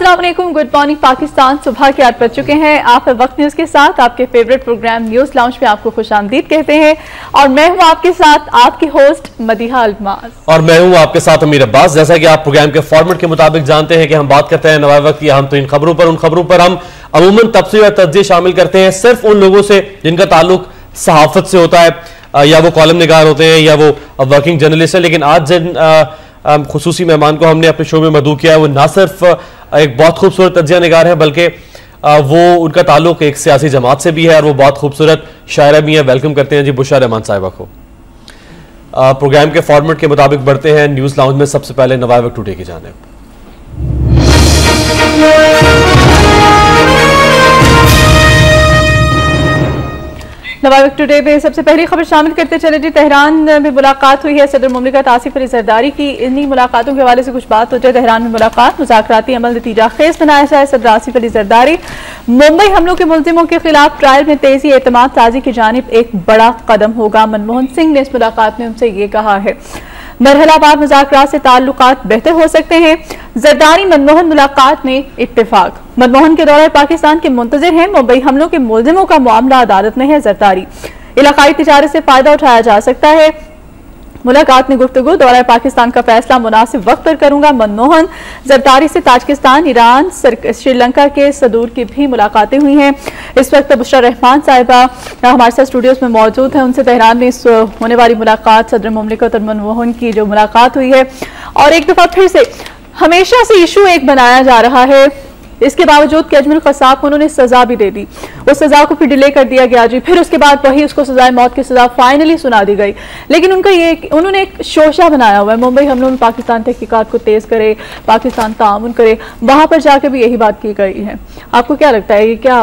अस्सलाम वालेकुम, good morning Pakistan. सुबह के 8 बज चुके हैं। आप वक्त न्यूज के साथ आपके फेवरेट प्रोग्राम न्यूज लाउंज में आपको खुशामदीद कहते हैं और मैं हूं आपके साथ आपकी होस्ट मदीहा अल्मास और मैं हूं आपके साथ अमीर अब्बास। जैसा कि आप प्रोग्राम के फॉर्मेट के मुताबिक जानते हैं कि हम बात करते हैं नवाए वक्त की अहम तरीन खबरों पर। उन खबरों पर हम अमूमन तबसरे और तज्ज़िये शामिल करते हैं सिर्फ उन लोगों से जिनका ताल्लुक सहाफत से होता है, या वो कॉलम निगार होते हैं या वो वर्किंग जर्नलिस्ट है। लेकिन आज जिन खुसूसी मेहमान को हमने अपने शो में मदऊ किया है वो ना सिर्फ एक बहुत खूबसूरत तज्ज़िया निगार है बल्कि वो उनका ताल्लुक एक सियासी जमात से भी है और वो बहुत खूबसूरत शायरा भी है। वेलकम करते हैं जी बुशरा रहमान साहिबा को। प्रोग्राम के फॉर्मेट के मुताबिक बढ़ते हैं न्यूज़ लाउंज में। सबसे पहले नवाए वक्त टुडे की जानिब। नवाए वक्त टुडे में सबसे पहली खबर शामिल करते चले जी। तेहरान में मुलाकात हुई है सदर मुमलिकत आसिफ अली जरदारी की। इन्हीं मुलाकातों के हवाले से कुछ बात हो जाए। तेहरान में मुलाकात, मुज़ाकराती अमल नतीजा खेज बनाया जाए। सदर आसिफ अली जरदारी मुंबई हमलों के मुल्जिमों के खिलाफ ट्रायल में तेजी एतमाद साजी की जानिब एक बड़ा कदम होगा। मनमोहन सिंह ने इस मुलाकात में उनसे ये कहा है। मरहलावार मुज़ाकरात से ताल्लुकात बेहतर हो सकते हैं। जरदारी मनमोहन मुलाकात में इत्तेफाक। मनमोहन के दौरे पाकिस्तान के मुंतजिर हैं। मुंबई हमलों के मुल्जिमों का मामला अदालत में है। जरदारी इलाकाई तिजारत से फायदा उठाया जा सकता है। मुलाकात में गुफ्तगू, दौरा पाकिस्तान का फैसला मुनासिब वक्त पर करूंगा। मनमोहन जरदारी से ताजिकिस्तान, ईरान, श्रीलंका के सदूर की भी मुलाकातें हुई हैं। इस वक्त बुशरा रहमान साहिबा हमारे साथ स्टूडियोज में मौजूद हैं। उनसे तेहरान में इस होने वाली मुलाकात, सदर मुमलिकत और मनमोहन की जो मुलाकात हुई है, और एक दफा फिर से हमेशा से इशू एक बनाया जा रहा है, इसके बावजूद कि अजमल कसाब को उन्होंने सजा भी दे दी। उस सजा को फिर डिले कर दिया गया जी, फिर उसके बाद वही उसको सजाए मौत की सजा फाइनली सुना दी गई। लेकिन उनका ये उन्होंने एक शोशा बनाया हुआ है, मुंबई हमलों में पाकिस्तान तहकीकात को तेज करे, पाकिस्तान ताउन करे। वहां पर जाकर भी यही बात की गई है। आपको क्या लगता है, ये क्या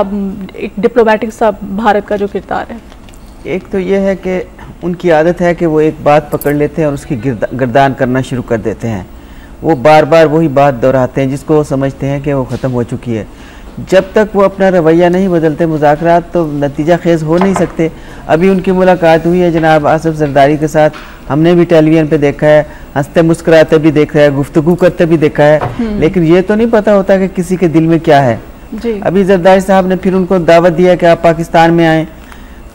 एक डिप्लोमेटिक सा भारत का जो किरदार है? एक तो ये है कि उनकी आदत है कि वो एक बात पकड़ लेते हैं और उसकी गर्दान करना शुरू कर देते हैं। वो बार बार वही बात दोहराते हैं जिसको वो समझते हैं कि वो ख़त्म हो चुकी है। जब तक वो अपना रवैया नहीं बदलते, मुज़ाकरात तो नतीजा खेज हो नहीं सकते। अभी उनकी मुलाकात हुई है जनाब आसिफ जरदारी के साथ, हमने भी टेलीविज़न पे देखा है, हंसते मुस्कुराते भी देखा है, गुफ्तगू करते भी देखा है, लेकिन ये तो नहीं पता होता कि किसी के दिल में क्या है जी। अभी जरदारी साहब ने फिर उनको दावत दिया कि आप पाकिस्तान में आएँ,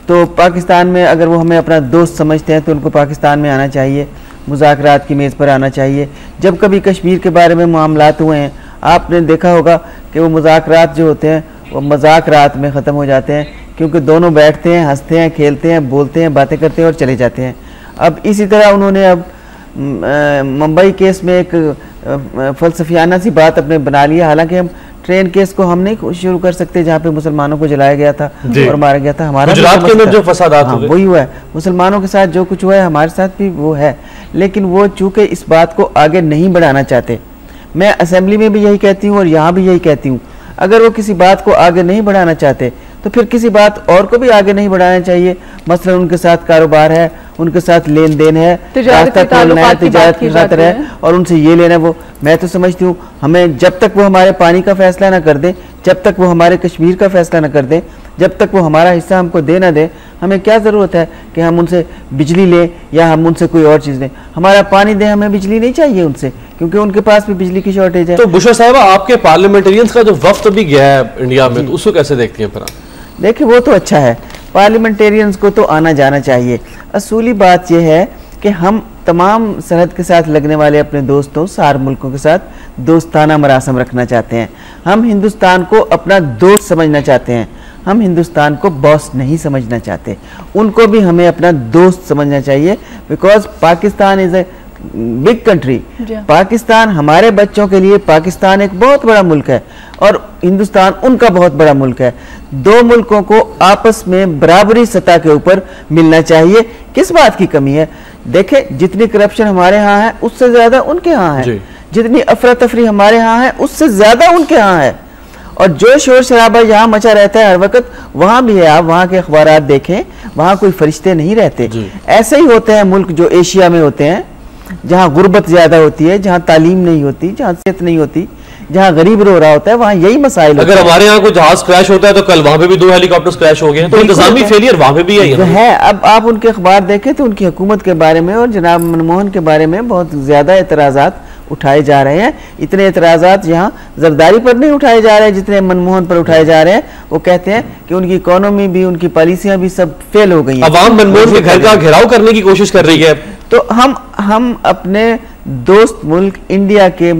तो पाकिस्तान में अगर वो हमें अपना दोस्त समझते हैं तो उनको पाकिस्तान में आना चाहिए, मुज़ाकरात की मेज़ पर आना चाहिए। जब कभी कश्मीर के बारे में मामलात हुए हैं, आपने देखा होगा कि वो मुज़ाकरात जो होते हैं वो मजाकरात में ख़त्म हो जाते हैं, क्योंकि दोनों बैठते हैं, हंसते हैं, खेलते हैं, बोलते हैं, बातें करते हैं और चले जाते हैं। अब इसी तरह उन्होंने अब मुंबई केस में एक फ़लसफियाना सी बात अपने बना लिया। हालांकि हम ट्रेन केस को हम नहीं शुरू कर सकते जहाँ पे मुसलमानों को जलाया गया था और मारा गया था। हमारा गुजरात के अंदर जो फसादात हुए वही हुआ है, मुसलमानों के साथ जो कुछ हुआ है हमारे साथ भी वो है। लेकिन वो चूंकि इस बात को आगे नहीं बढ़ाना चाहते, मैं असेंबली में भी यही कहती हूँ और यहाँ भी यही कहती हूँ, अगर वो किसी बात को आगे नहीं बढ़ाना चाहते तो फिर किसी बात और को भी आगे नहीं बढ़ाना चाहिए। मसलन उनके साथ कारोबार है, उनके साथ लेन देन है, रास्ता खोलना है, तिजारत की खातर है और उनसे ये लेना वो। मैं तो समझती हूँ हमें जब तक वो हमारे पानी का फैसला ना कर दे, जब तक वो हमारे कश्मीर का फैसला ना कर दे, जब तक वो हमारा हिस्सा हमको दे ना दे, हमें क्या ज़रूरत है कि हम उनसे बिजली लें या हम उनसे कोई और चीज़ लें। हमारा पानी दें, हमें बिजली नहीं चाहिए उनसे, क्योंकि उनके पास भी बिजली की शॉर्टेज है। तो बुशरा साहिबा, आपके पार्लियामेंटेरियंस का जो वफ्द भी गया है इंडिया में, तो उसको कैसे देखती हैं फिर? देखिए वो तो अच्छा है, पार्लियामेंटेरियंस को तो आना जाना चाहिए। असूली बात यह है कि हम तमाम सरहद के साथ लगने वाले अपने दोस्तों, सार मुल्कों के साथ दोस्ताना मरासम रखना चाहते हैं। हम हिंदुस्तान को अपना दोस्त समझना चाहते हैं, हम हिंदुस्तान को बॉस नहीं समझना चाहते। उनको भी हमें अपना दोस्त समझना चाहिए, because Pakistan is a big country. Pakistan हमारे बच्चों के लिए, पाकिस्तान एक बहुत बड़ा मुल्क है और हिंदुस्तान उनका बहुत बड़ा मुल्क है। दो मुल्कों को आपस में बराबरी सतह के ऊपर मिलना चाहिए। किस बात की कमी है? देखे, जितनी करप्शन हमारे यहाँ है उससे ज्यादा उनके यहाँ है, जितनी अफरा तफरी हमारे यहाँ है उससे ज्यादा उनके यहाँ है, और जो शोर शराबा यहाँ मचा रहता है हर वक्त वहाँ भी है। आप वहाँ के अखबारात देखें, वहाँ कोई फरिश्ते नहीं रहते। ऐसे ही होते हैं मुल्क जो एशिया में होते हैं, जहाँ गुर्बत ज्यादा होती है, जहाँ तालीम नहीं होती, जहाँ सेहत नहीं होती, जहाँ गरीब रो रहा होता है, वहाँ यही मसाइल। अगर हमारे यहाँ कोई जहाज क्रैश होता है तो कल वहां पे भी 2 हेलीकॉप्टर्स क्रैश हो गए, तो इंतजामी फेलियर वहां पे भी है। अब आप उनके अखबार देखें तो उनकी हुकूमत के बारे में और जनाब मनमोहन के बारे में बहुत ज्यादा एतराजात उठाए जा रहे हैं। इतने एतराज़ात यहाँ जरदारी पर नहीं उठाए जा रहे हैं जितने मनमोहन पर उठाए जा रहे हैं। वो कहते हैं कि उनकी इकोनॉमी भी, उनकी पॉलिसियां भी सब फेल हो गई हैं। अवाम मनमोहन के घर का घेराव करने की कोशिश कर रही है। तो हम अपने दोस्त मुल्क इंडिया के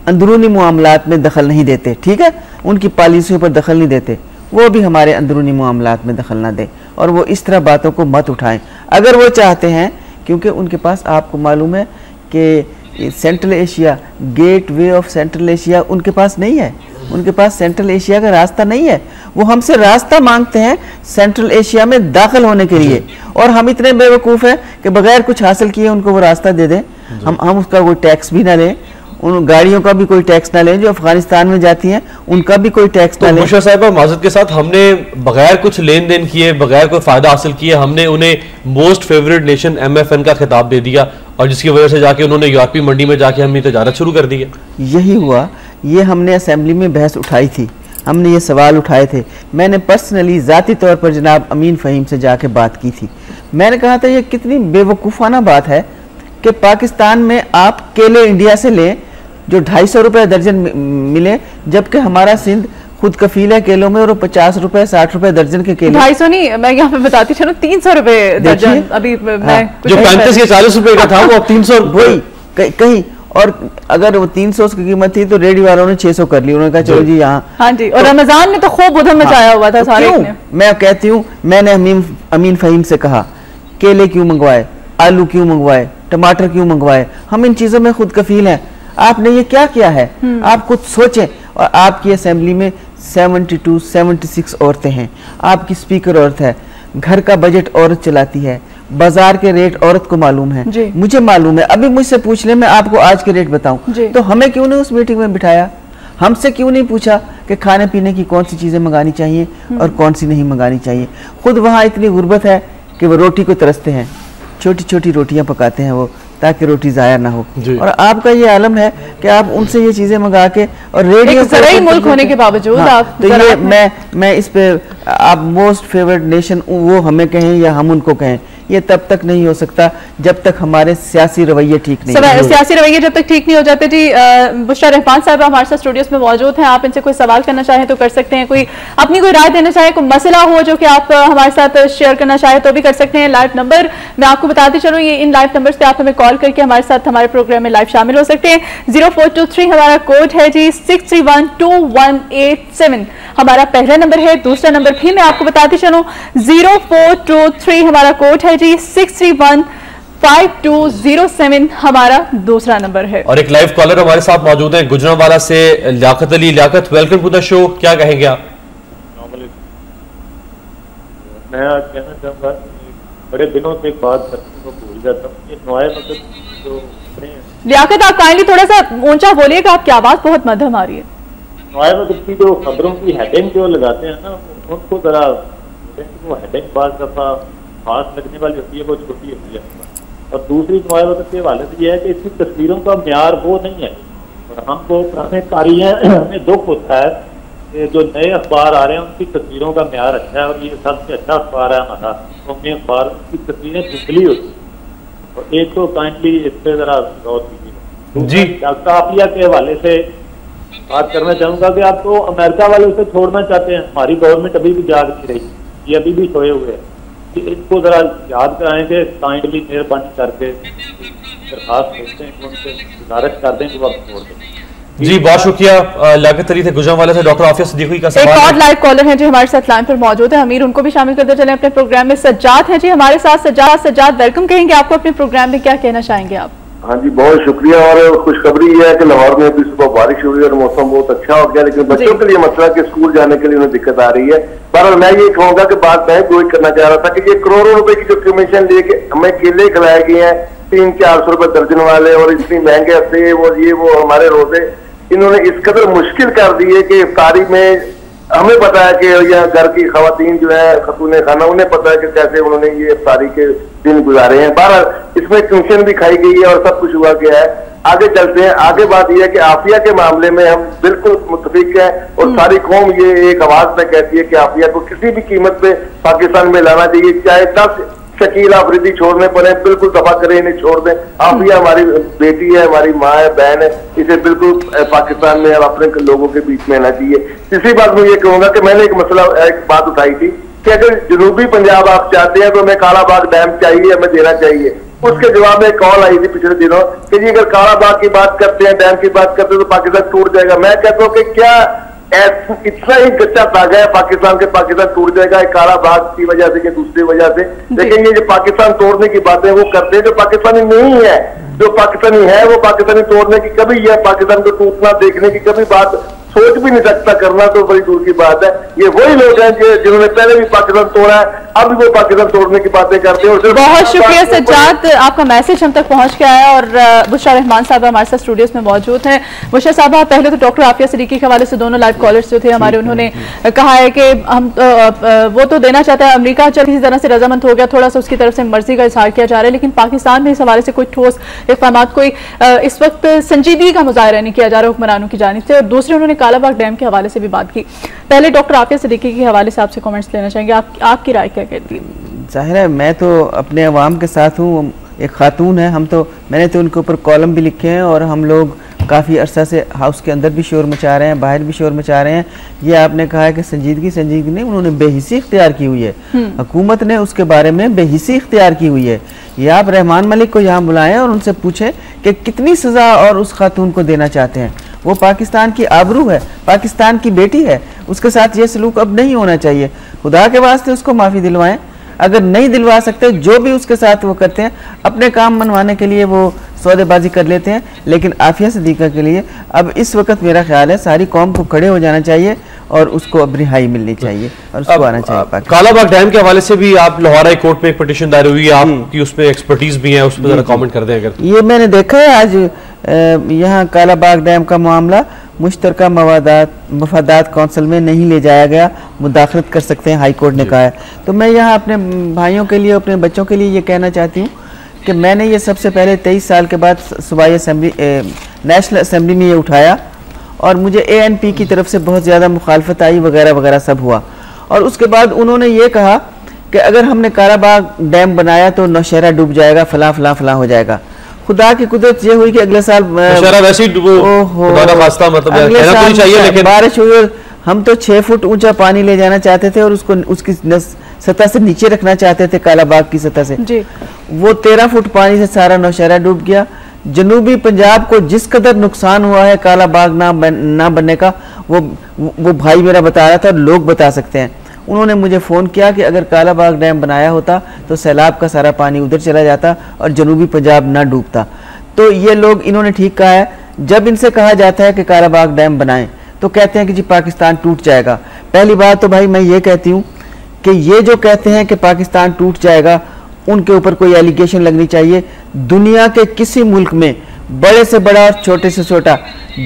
अंदरूनी मामलात में दखल नहीं देते, ठीक है, उनकी पॉलिसियों पर दखल नहीं देते, वो भी हमारे अंदरूनी मामलात में दखल ना दे और वो इस तरह बातों को मत उठाएं अगर वो चाहते हैं, क्योंकि उनके पास आपको मालूम है कि Central Asia, gateway of Central Asia उनके पास नहीं है, उनके पास सेंट्रल एशिया का रास्ता नहीं है। वो हमसे रास्ता मांगते हैं सेंट्रल एशिया में दाखिल होने के लिए और हम इतने बेवकूफ़ हैं कि बगैर कुछ हासिल किए उनको वो रास्ता दे दें। हम उसका कोई टैक्स भी ना लें, उन गाड़ियों का भी कोई टैक्स ना लें जो अफगानिस्तान में जाती हैं, उनका भी कोई टैक्स ना लें। मुशर्रफ साहिबा, माज़रत के साथ हमने बगैर कुछ लेन देन किए, बगैर कोई फायदा हासिल किए, हमने उन्हें मोस्ट फेवरेट नेशन MFN का खिताब दे दिया और जिसकी वजह से जाके उन्होंने यूरोपीय मंडी में जाके हमने तजारत शुरू कर दी है। यही हुआ, ये हमने असेंबली में बहस उठाई थी, हमने ये सवाल उठाए थे। मैंने पर्सनली ज़ाती तौर पर जनाब अमीन फ़हीम से जाके बात की थी। मैंने कहा था ये कितनी बेवकूफ़ाना बात है कि पाकिस्तान में आप केले इंडिया से लें जो 250 रुपये दर्जन मिले, जबकि हमारा सिंध खुद कफील है केलों में और 50 रुपए 60 रुपए दर्जन के केले। 250 नहीं, मैं यहाँ पे बताती चलूं 300 रुपए दर्जन। अभी मैं जो 35 या 40 रुपए का था वो अब 300 वही कहीं, और अगर वो 300 की कीमत थी तो रेडी वालों ने 600 कर ली। उन्होंने कहा चलो जी यहाँ। हाँ जी, और रमजान में तो खूब उधम मचाया हुआ था सारे ने। मैं कहती हूँ, मैंने अमीन फ़हीम से कहा केले क्यों मंगवाए, आलू क्यों मंगवाए, टमाटर क्यों मंगवाए, हम इन चीजों में खुद कफील हैं। आपने ये क्या किया है, आप कुछ सोचें। और आपकी असेंबली में 76 औरतें हैं, आपकी स्पीकर औरत है, घर का बजट औरत चलाती है, बाजार के रेट औरत को मालूम है, मुझे मालूम है। अभी मुझसे पूछ ले, मैं आपको आज के रेट बताऊं। तो हमें क्यों नहीं उस मीटिंग में बिठाया, हमसे क्यों नहीं पूछा कि खाने पीने की कौन सी चीजें मंगानी चाहिए और कौन सी नहीं मंगानी चाहिए। खुद वहाँ इतनी गुर्बत है कि वो रोटी को तरसते हैं, छोटी छोटी रोटियां पकाते हैं वो, ताकि रोटी ज़ाया ना हो। और आपका ये आलम है कि आप उनसे ये चीजें मंगा के, और रेडियो ज़राई मुल्क होने के बावजूद आप, तो ये मैं इस पे आप मोस्ट फेवरेट नेशन वो हमें कहें या हम उनको कहें, ये तब तक नहीं हो सकता जब तक हमारे सियासी रवैये ठीक नहीं हो। सियासी रवैये जब तक ठीक नहीं हो जाते। जी बुशरा रहमान साहब हमारे साथ स्टूडियोज में मौजूद हैं, आप इनसे कोई सवाल करना चाहें तो कर सकते हैं, कोई अपनी कोई राय देना चाहे, कोई मसला हो जो कि आप हमारे साथ शेयर करना चाहे तो भी कर सकते हैं। लाइव नंबर मैं आपको बताते चलूँ, ये इन लाइव नंबर पे आप हमें कॉल करके हमारे साथ हमारे प्रोग्राम में लाइव शामिल हो सकते हैं। 0423 हमारा कोड है जी, 6312187 हमारा पहला नंबर है। दूसरा नंबर भी मैं आपको बताते चलूँ, 0423 हमारा कोड है जी, 6315207 हमारा दूसरा नंबर है। और एक लाइव कॉलर हमारे साथ मौजूद है गुजरांवाला से, Liaquat Ali. Liaquat, welcome to the show, क्या कहेंगे आप? मैं आज कहना चाहूँगा, बड़े दिनों से बात करने को भूल जाता हूँ, ये नवाए मतलब जो लियाकत आप काइंडली थोड़ा सा ऊंचा बोलिएगा, आपकी आवाज बहुत मध्यम आ रही है। नवाए मतलब की जो खबरों की हेडिंग जो लगाते हैं ना, उनको जरा वो हेडिंग बात दफा खास लगने वाली होती है, वो छोटी होती है। और दूसरी नवाए मतलब के हवाले से यह है कि इसकी तस्वीरों का म्यार वो नहीं है, और हमको पुराने कारी हैं, हमें दुख होता है कि जो नए अखबार आ रहे हैं उनकी तस्वीरों का म्यार अच्छा है, और ये सबसे अच्छा अखबार है हमारा कौमी अखबार, उसकी तस्वीरें धुंधली होती है। और एक तो काइंडली इस पर जरा गौर कीजिए। जी, काफिया के हवाले से बात करना चाहूँगा कि आप तो अमेरिका वाले उसे छोड़ना चाहते हैं, हमारी गवर्नमेंट अभी भी जाग नहीं रही, ये अभी भी सोए हुए हैं। कि इनको जरा याद कराएंगे, काइंडली मेहरबानी करके दरखास्त भेजते हैं, उनसे गुजारिश कर दें कि वो छोड़ दें। जी बहुत शुक्रिया। लियाकत अली थे गुजरांवाला से। डॉक्टर आफिया सिद्दीकी का सवाल, एक और लाइव कॉलर हैं जो हमारे साथ लाइन पर मौजूद है, अमीर उनको भी शामिल करते चले अपने प्रोग्राम में। सज्जाद हैं जी हमारे साथ। सज्जाद वेलकम कहेंगे आपको अपने प्रोग्राम में, क्या कहना चाहेंगे आप? हाँ जी, बहुत शुक्रिया। और खुशखबरी ये है कि लाहौर में अभी सुबह बारिश हुई और मौसम बहुत अच्छा हो गया, लेकिन बच्चों के लिए मसला कि स्कूल जाने के लिए उन्हें दिक्कत आ रही है। पर मैं ये कहूँगा कि बात मैं गोई करना चाह रहा था कि ये करोड़ों रुपए की जो कमीशन लेके हमें केले खिलाए गए हैं 300-400 रुपए दर्जन वाले, और इतनी महंगे सेब और ये वो हमारे रोजे, इन्होंने इस कदर मुश्किल कर दी है कि इफ्तारी में हमें पता है कि यह घर की खवातीन जो है खतूने खाना, उन्हें पता है कि कैसे उन्होंने ये इफ्तारी के दिन गुजारे हैं। बहरहाल इसमें कमीशन भी खाई गई है और सब कुछ हुआ गया है। आगे चलते हैं। आगे बात यह है कि आफिया के मामले में हम बिल्कुल मुत्तफिक हैं, और सारी कौम ये एक आवाज में कहती है कि आफिया को किसी भी कीमत पे पाकिस्तान में लाना चाहिए, चाहे 10 शकील आफरीदी छोड़ने पड़े, बिल्कुल दफा करें, इन्हें छोड़ दें। आफिया हमारी बेटी है, हमारी माँ है, बहन है, इसे बिल्कुल पाकिस्तान में और अपने लोगों के बीच में आना चाहिए। इसी बात में ये कहूंगा कि मैंने एक बात उठाई थी कि अगर जनूबी पंजाब आप चाहते हैं तो हमें कालाबाग डैम चाहिए, हमें देना चाहिए। उसके जवाब में कॉल आई थी पिछले दिनों कि जी अगर कालाबाग की बात करते हैं, डैम की बात करते हैं तो पाकिस्तान टूट जाएगा। मैं कहता हूँ कि क्या इतना ही कच्चा धागा है पाकिस्तान के, पाकिस्तान टूट जाएगा कालाबाग की वजह से या दूसरी वजह से? लेकिन ये जो पाकिस्तान तोड़ने की बातें वो करते हैं, जो पाकिस्तानी नहीं है, जो पाकिस्तानी है वो पाकिस्तानी तोड़ने की कभी, यह पाकिस्तान को टूटना देखने की कभी बात सोच भी नहीं सकता, करना तो बड़ी दूर की बात है। ये वही लोग हैं जिन्होंने पहले भी पाकिस्तान तोड़ा है, अब वो पाकिस्तान तोड़ने की बातें करते हैं। बहुत शुक्रिया सज्जाद, आपका मैसेज हम तक पहुंच गया है और बुशरा रहमान साहब हमारे साथ स्टूडियोज में मौजूद हैं। बुशरा साहब, पहले तो डॉक्टर आफिया सिद्दीकी के हवाले से दोनों लाइव कॉलर्स जो थे हमारे, उन्होंने कहा है कि हम वो तो देना चाहता है, अमेरिका चल किसी तरह से रजामंद हो गया, थोड़ा सा उसकी तरफ से मर्जी का इजहार किया जा रहा है, लेकिन पाकिस्तान में इस हवाले से कोई ठोस इक़दामात, कोई इस वक्त संजीदगी का मुजाहरा नहीं किया जा रहा हुक्मरानों की जानिब से। और दूसरे उन्होंने कालाबाग डैम के हवाले से भी बात की। पहले डॉक्टर आफिया सिद्दीकी के हवाले से आपसे कमेंट्स लेना चाहेंगे, आपकी राय क्या कहती है? जाहिर है मैं तो अपने अवाम के साथ हूँ, एक खातून है, हम तो मैंने तो उनके ऊपर कॉलम भी लिखे हैं और हम लोग काफ़ी अरसा से हाउस के अंदर भी शोर मचा रहे हैं, बाहर भी शोर मचा रहे हैं। ये आपने कहा है कि संजीदगी नहीं, उन्होंने बेहिसी इख्तियार की हुई है, हुकूमत ने उसके बारे में बेहिसी इख्तियार की हुई है। ये आप रहमान मलिक को यहाँ बुलाएं और उनसे पूछें कि कितनी सज़ा और उस खातून को देना चाहते हैं। वो पाकिस्तान की आबरू है, पाकिस्तान की बेटी है, उसके साथ ये सलूक अब नहीं होना चाहिए। खुदा के वास्ते उसको माफ़ी दिलवाएं। अगर नहीं दिलवा सकते, जो भी उसके साथ वो करते हैं अपने काम मनवाने के लिए वो सौदेबाजी कर लेते हैं, लेकिन आफिया सिद्दीका के लिए अब इस वक्त मेरा ख्याल है सारी कौम को खड़े हो जाना चाहिए और उसको अब रिहाई मिलनी चाहिए और उसको आना चाहिए। कालाबाग डैम के हवाले से भी आप लाहौर हाई कोर्ट में एक पिटीशन दायर हुई है, आपकी उसमें एक्सपर्टीज भी है, उस पर जरा कमेंट कर दें अगर। ये मैंने देखा है आज यहाँ कालाबाग डैम का मामला मुश्तरका मफादात कौंसिल में नहीं ले जाया गया, मुदाखलत कर सकते हैं, हाई कोर्ट ने कहा है। तो मैं यहाँ अपने भाइयों के लिए, अपने बच्चों के लिए ये कहना चाहती हूँ कि मैंने ये सबसे पहले 23 साल के बाद सूबाई असम्बली, नेशनल असम्बली में ये उठाया और मुझे ANP की तरफ से बहुत ज़्यादा मुखालफत आई, वगैरह वगैरह सब हुआ। और उसके बाद उन्होंने ये कहा कि अगर हमने कालाबाग डैम बनाया तो नौशहरा डूब जाएगा, फलां फलां फलां हो जाएगा। खुदा की कुदरत ये हुई कि अगले साल वैसे लेकिन बारिश हुई, हम तो 6 फुट ऊंचा पानी ले जाना चाहते थे और उसको उसकी सतह से नीचे रखना चाहते थे, कालाबाग की सतह से जी। वो 13 फुट पानी से सारा नौशहरा डूब गया। जनूबी पंजाब को जिस कदर नुकसान हुआ है कालाबाग ना बनने का, वो भाई मेरा बता रहा था, लोग बता सकते हैं। उन्होंने मुझे फ़ोन किया कि अगर कालाबाग डैम बनाया होता तो सैलाब का सारा पानी उधर चला जाता और जनूबी पंजाब ना डूबता। तो ये लोग, इन्होंने ठीक कहा है। जब इनसे कहा जाता है कि कालाबाग डैम बनाएं तो कहते हैं कि जी पाकिस्तान टूट जाएगा। पहली बात तो भाई मैं ये कहती हूँ कि ये जो कहते हैं कि पाकिस्तान टूट जाएगा, उनके ऊपर कोई एलिगेशन लगनी चाहिए। दुनिया के किसी मुल्क में बड़े से बड़ा और छोटे से छोटा,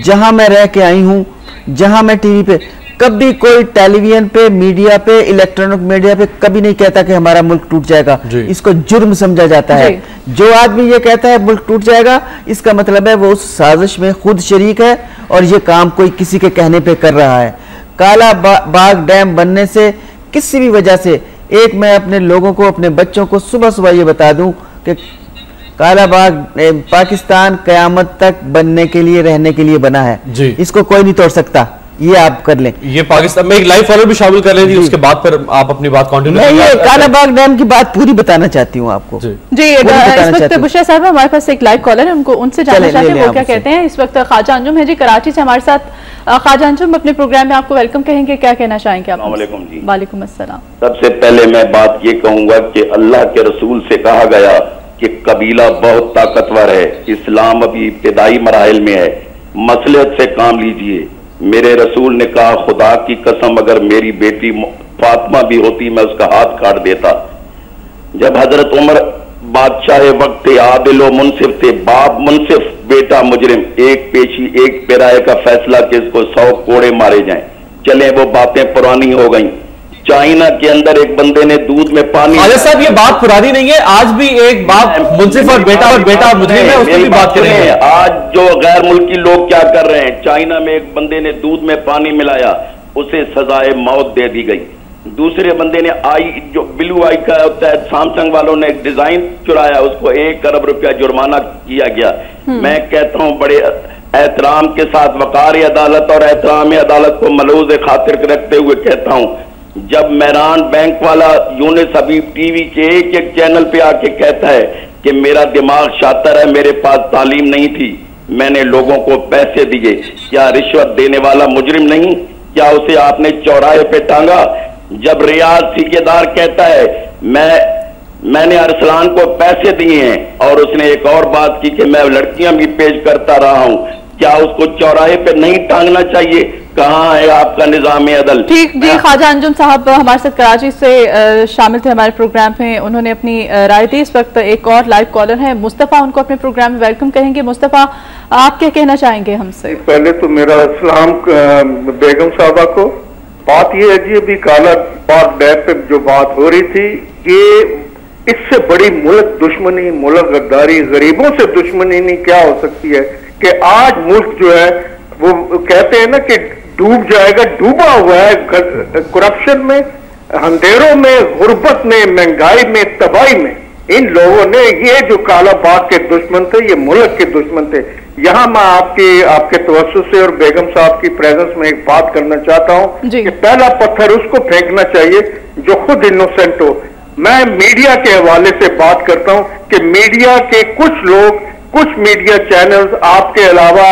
जहाँ मैं रह के आई हूँ, जहाँ मैं टीवी पे, कभी कोई टेलीविजन पे, मीडिया पे, इलेक्ट्रॉनिक मीडिया पे कभी नहीं कहता कि हमारा मुल्क टूट जाएगा। इसको जुर्म समझा जाता है। जो आदमी ये कहता है मुल्क टूट जाएगा, इसका मतलब है वो उस साजिश में खुद शरीक है और ये काम कोई किसी के कहने पे कर रहा है। काला बाग डैम बनने से किसी भी वजह से, एक मैं अपने लोगों को, अपने बच्चों को सुबह सुबह ये बता दूं कि कालाबाग पाकिस्तान कयामत तक बनने के लिए, रहने के लिए बना है। इसको कोई नहीं तोड़ सकता। ये आप कर लें। ये पाकिस्तान में एक लाइव फॉलो भी शामिल कर लें, उसके बाद फिर आप अपनी बात कंटिन्यू करें। मैं ये कालाबाग डैम की बात पूरी बताना चाहती हूँ आपको। जी, इस वक्त बुशरा साहब हमारे पास एक लाइव कॉलर है, उनसे जानना चाहते हैं वो क्या कहते हैं। इस वक्त ख्वाजा अंजुम है जी, कराची से हमारे साथ। ख्वाजा अंजुम, अपने प्रोग्राम में आपको वेलकम कहेंगे, क्या कहना चाहेंगे आप? वालेकुम अस्सलाम। सबसे पहले मैं बात ये कहूंगा कि अल्लाह के रसूल से कहा गया कि कबीला बहुत ताकतवर है, इस्लाम अभी इब्तिदाई मराहिल में है, मसलियत से काम लीजिए। मेरे रसूल ने कहा, खुदा की कसम अगर मेरी बेटी फातिमा भी होती मैं उसका हाथ काट देता। जब हजरत उमर बादशाह वक्त थे, आदिल व मुनसिफ थे, बाप मुनसिफ, बेटा मुजरिम, एक पेशी एक पेराए का फैसला कि इसको 100 कोड़े मारे जाएं। चले वो बातें पुरानी हो गई। चाइना के अंदर एक बंदे ने दूध में पानी, साहब ये बात पुरानी नहीं है, आज भी एक बाप मुनसिफ और बेटा मुजरिम है, उसकी भी बात करेंगे। आज जो गैर मुल्की लोग क्या कर रहे हैं, चाइना में एक बंदे ने दूध में पानी मिलाया, उसे सजाए मौत दे दी गई। दूसरे बंदे ने आई जो ब्लू आई का होता है, सैमसंग वालों ने डिजाइन चुराया, उसको 1 अरब रुपया जुर्माना किया गया। मैं कहता हूं बड़े एहतराम के साथ वकार अदालत और एहतराम अदालत को मलूज खातिर रखते हुए कहता हूं, जब मेहरान बैंक वाला यूनिस हबीब टीवी के एक चैनल पे आके कहता है कि मेरा दिमाग शातिर है, मेरे पास तालीम नहीं थी, मैंने लोगों को पैसे दिए, क्या रिश्वत देने वाला मुजरिम नहीं? क्या उसे आपने चौराहे पे टांगा? जब रियाज ठेकेदार कहता है मैंने अरसलान को पैसे दिए हैं और उसने एक और बात की कि मैं लड़कियां भी पेश करता रहा हूं, क्या उसको चौराहे पे नहीं टांगना चाहिए? कहाँ है आपका निजाम अदल? ठीक जी, ख्वाजा अंजुम साहब हमारे साथ कराची से शामिल थे हमारे प्रोग्राम में, उन्होंने अपनी राय दी। इस वक्त एक और लाइव कॉलर है मुस्तफ़ा, उनको अपने प्रोग्राम में वेलकम कहेंगे। मुस्तफ़ा, आप क्या कहना चाहेंगे हमसे? पहले तो मेरा सलाम बेगम साहबा को। बात यह है जी, अभी काला बाग डैम पे जो बात हो रही थी, ये इससे बड़ी मुल्क दुश्मनी, मुल्क गद्दारी, गरीबों से दुश्मनी नहीं क्या हो सकती है कि आज मुल्क जो है वो कहते हैं ना कि डूब जाएगा, डूबा हुआ है करप्शन में, अंधेरों में, गुर्बत में, महंगाई में, तबाही में। इन लोगों ने, ये जो काला बाग के दुश्मन थे, ये मुल्क के दुश्मन थे। यहाँ मैं आपके तवज्जुह से और बेगम साहब की प्रेजेंस में एक बात करना चाहता हूँ कि पहला पत्थर उसको फेंकना चाहिए जो खुद इनोसेंट हो। मैं मीडिया के हवाले से बात करता हूँ कि मीडिया के कुछ लोग, कुछ मीडिया चैनल्स आपके अलावा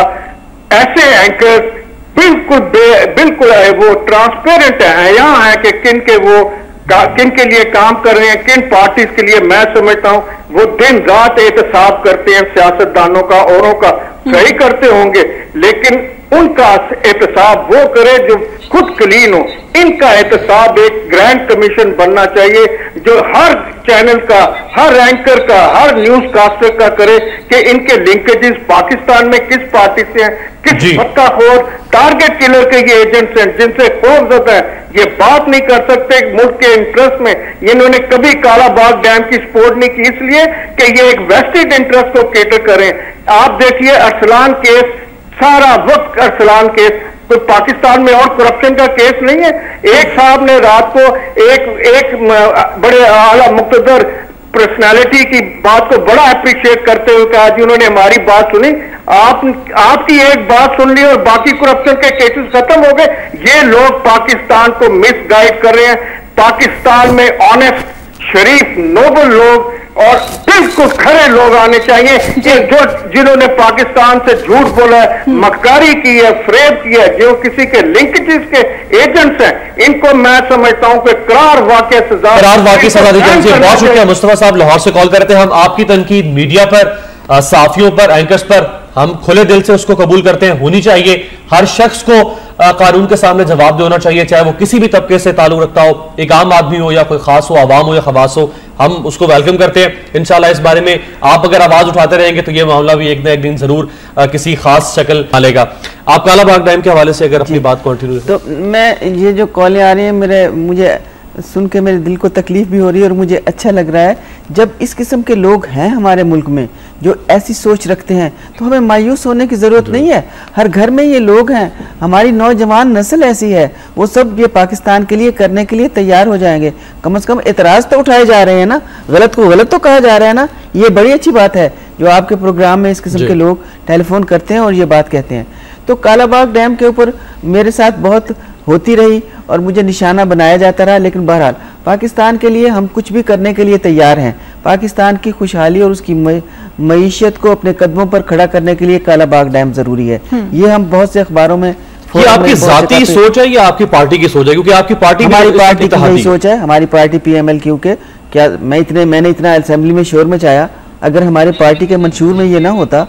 ऐसे एंकर्स बिल्कुल वो ट्रांसपेरेंट है, यहाँ है कि किन के लिए काम कर रहे हैं, किन पार्टीज के लिए। मैं समझता हूं वो दिन रात एहतसाब करते हैं सियासतदानों का, औरों का, सही करते होंगे, लेकिन उनका एहतसाब वो करे जो खुद क्लीन हो। इनका एहतसाब एक ग्रैंड कमीशन बनना चाहिए जो हर चैनल का, हर एंकर का, हर न्यूज कास्टर का करे कि इनके लिंकेजेस पाकिस्तान में किस पार्टी से हैं, किस पत्ताखोर टारगेट किलर के ये एजेंट्स हैं जिनसे खौफ ज़दा है। ये बात नहीं कर सकते मुल्क के इंटरेस्ट में। इन्होंने कभी काला बाग डैम की सपोर्ट नहीं की, इसलिए कि ये एक वेस्टेड इंटरेस्ट को केटर करें। आप देखिए अरसलान केस, सारा वक्त अरसलान केस, कोई पाकिस्तान में और करप्शन का केस नहीं है। एक साहब ने रात को एक बड़े आला मुक्तदर पर्सनालिटी की बात को बड़ा अप्रिशिएट करते हुए कहा जी उन्होंने हमारी बात सुनी, आपकी एक बात सुन ली और बाकी करप्शन के केसेस खत्म हो गए। ये लोग पाकिस्तान को मिसगाइड कर रहे हैं। पाकिस्तान में ऑनेस्ट, शरीफ, नोबल लोग और बिल्कुल खरे लोग आने चाहिए जिन्होंने पाकिस्तान से झूठ बोला है, मक्कारी की है, फ्रेब किया है, जो किसी के लिंकेजेस के एजेंट्स हैं, इनको मैं समझता हूं कि करार वाकई सजा दी जाए। बहुत शुक्रिया मुस्तफा साहब, लाहौर से कॉल करते हैं। हम आपकी तनकीद मीडिया पर, साफियों पर, एंकर्स पर हम खुले दिल से उसको कबूल करते हैं, होनी चाहिए। हर शख्स को कानून के सामने जवाब देना चाहिए, चाहे वो किसी भी तबके से ताल्लुक रखता हो, एक आम आदमी हो या कोई खास हो, आवाम हो या खवास हो, हम उसको वेलकम करते हैं। इंशाल्लाह इस बारे में आप अगर आवाज उठाते रहेंगे तो ये मामला भी एक ना एक दिन जरूर किसी खास शक्ल डालेगा। आप काला बाग डैम के हवाले से अगर अपनी बात कंटिन्यू। तो मैं ये जो कॉलें आ रही हैं मुझे सुन के मेरे दिल को तकलीफ भी हो रही है और मुझे अच्छा लग रहा है। जब इस किस्म के लोग हैं हमारे मुल्क में जो ऐसी सोच रखते हैं तो हमें मायूस होने की ज़रूरत नहीं है। हर घर में ये लोग हैं, हमारी नौजवान नस्ल ऐसी है, वो सब ये पाकिस्तान के लिए करने के लिए तैयार हो जाएंगे। कम से कम एतराज़ तो उठाए जा रहे हैं ना, गलत को गलत तो कहा जा रहा है ना। ये बड़ी अच्छी बात है जो आपके प्रोग्राम में इस किस्म के लोग टेलीफोन करते हैं और ये बात कहते हैं। तो काला बाग डैम के ऊपर मेरे साथ बहुत होती रही और मुझे निशाना बनाया जाता रहा, लेकिन बहरहाल पाकिस्तान के लिए हम कुछ भी करने के लिए तैयार हैं। पाकिस्तान की खुशहाली और उसकी मईशत को अपने कदमों पर खड़ा करने के लिए काला बाग डैम जरूरी है। ये हम बहुत से अखबारों में, ये आपकी जाती सोच है या आपकी पार्टी की सोच है? क्योंकि आपकी पार्टी, हमारी पार्टी की नहीं सोच है, हमारी पार्टी PML के। क्या मैंने इतना असेंबली में शोर मचाया, अगर हमारे पार्टी के मंशूर में ये ना होता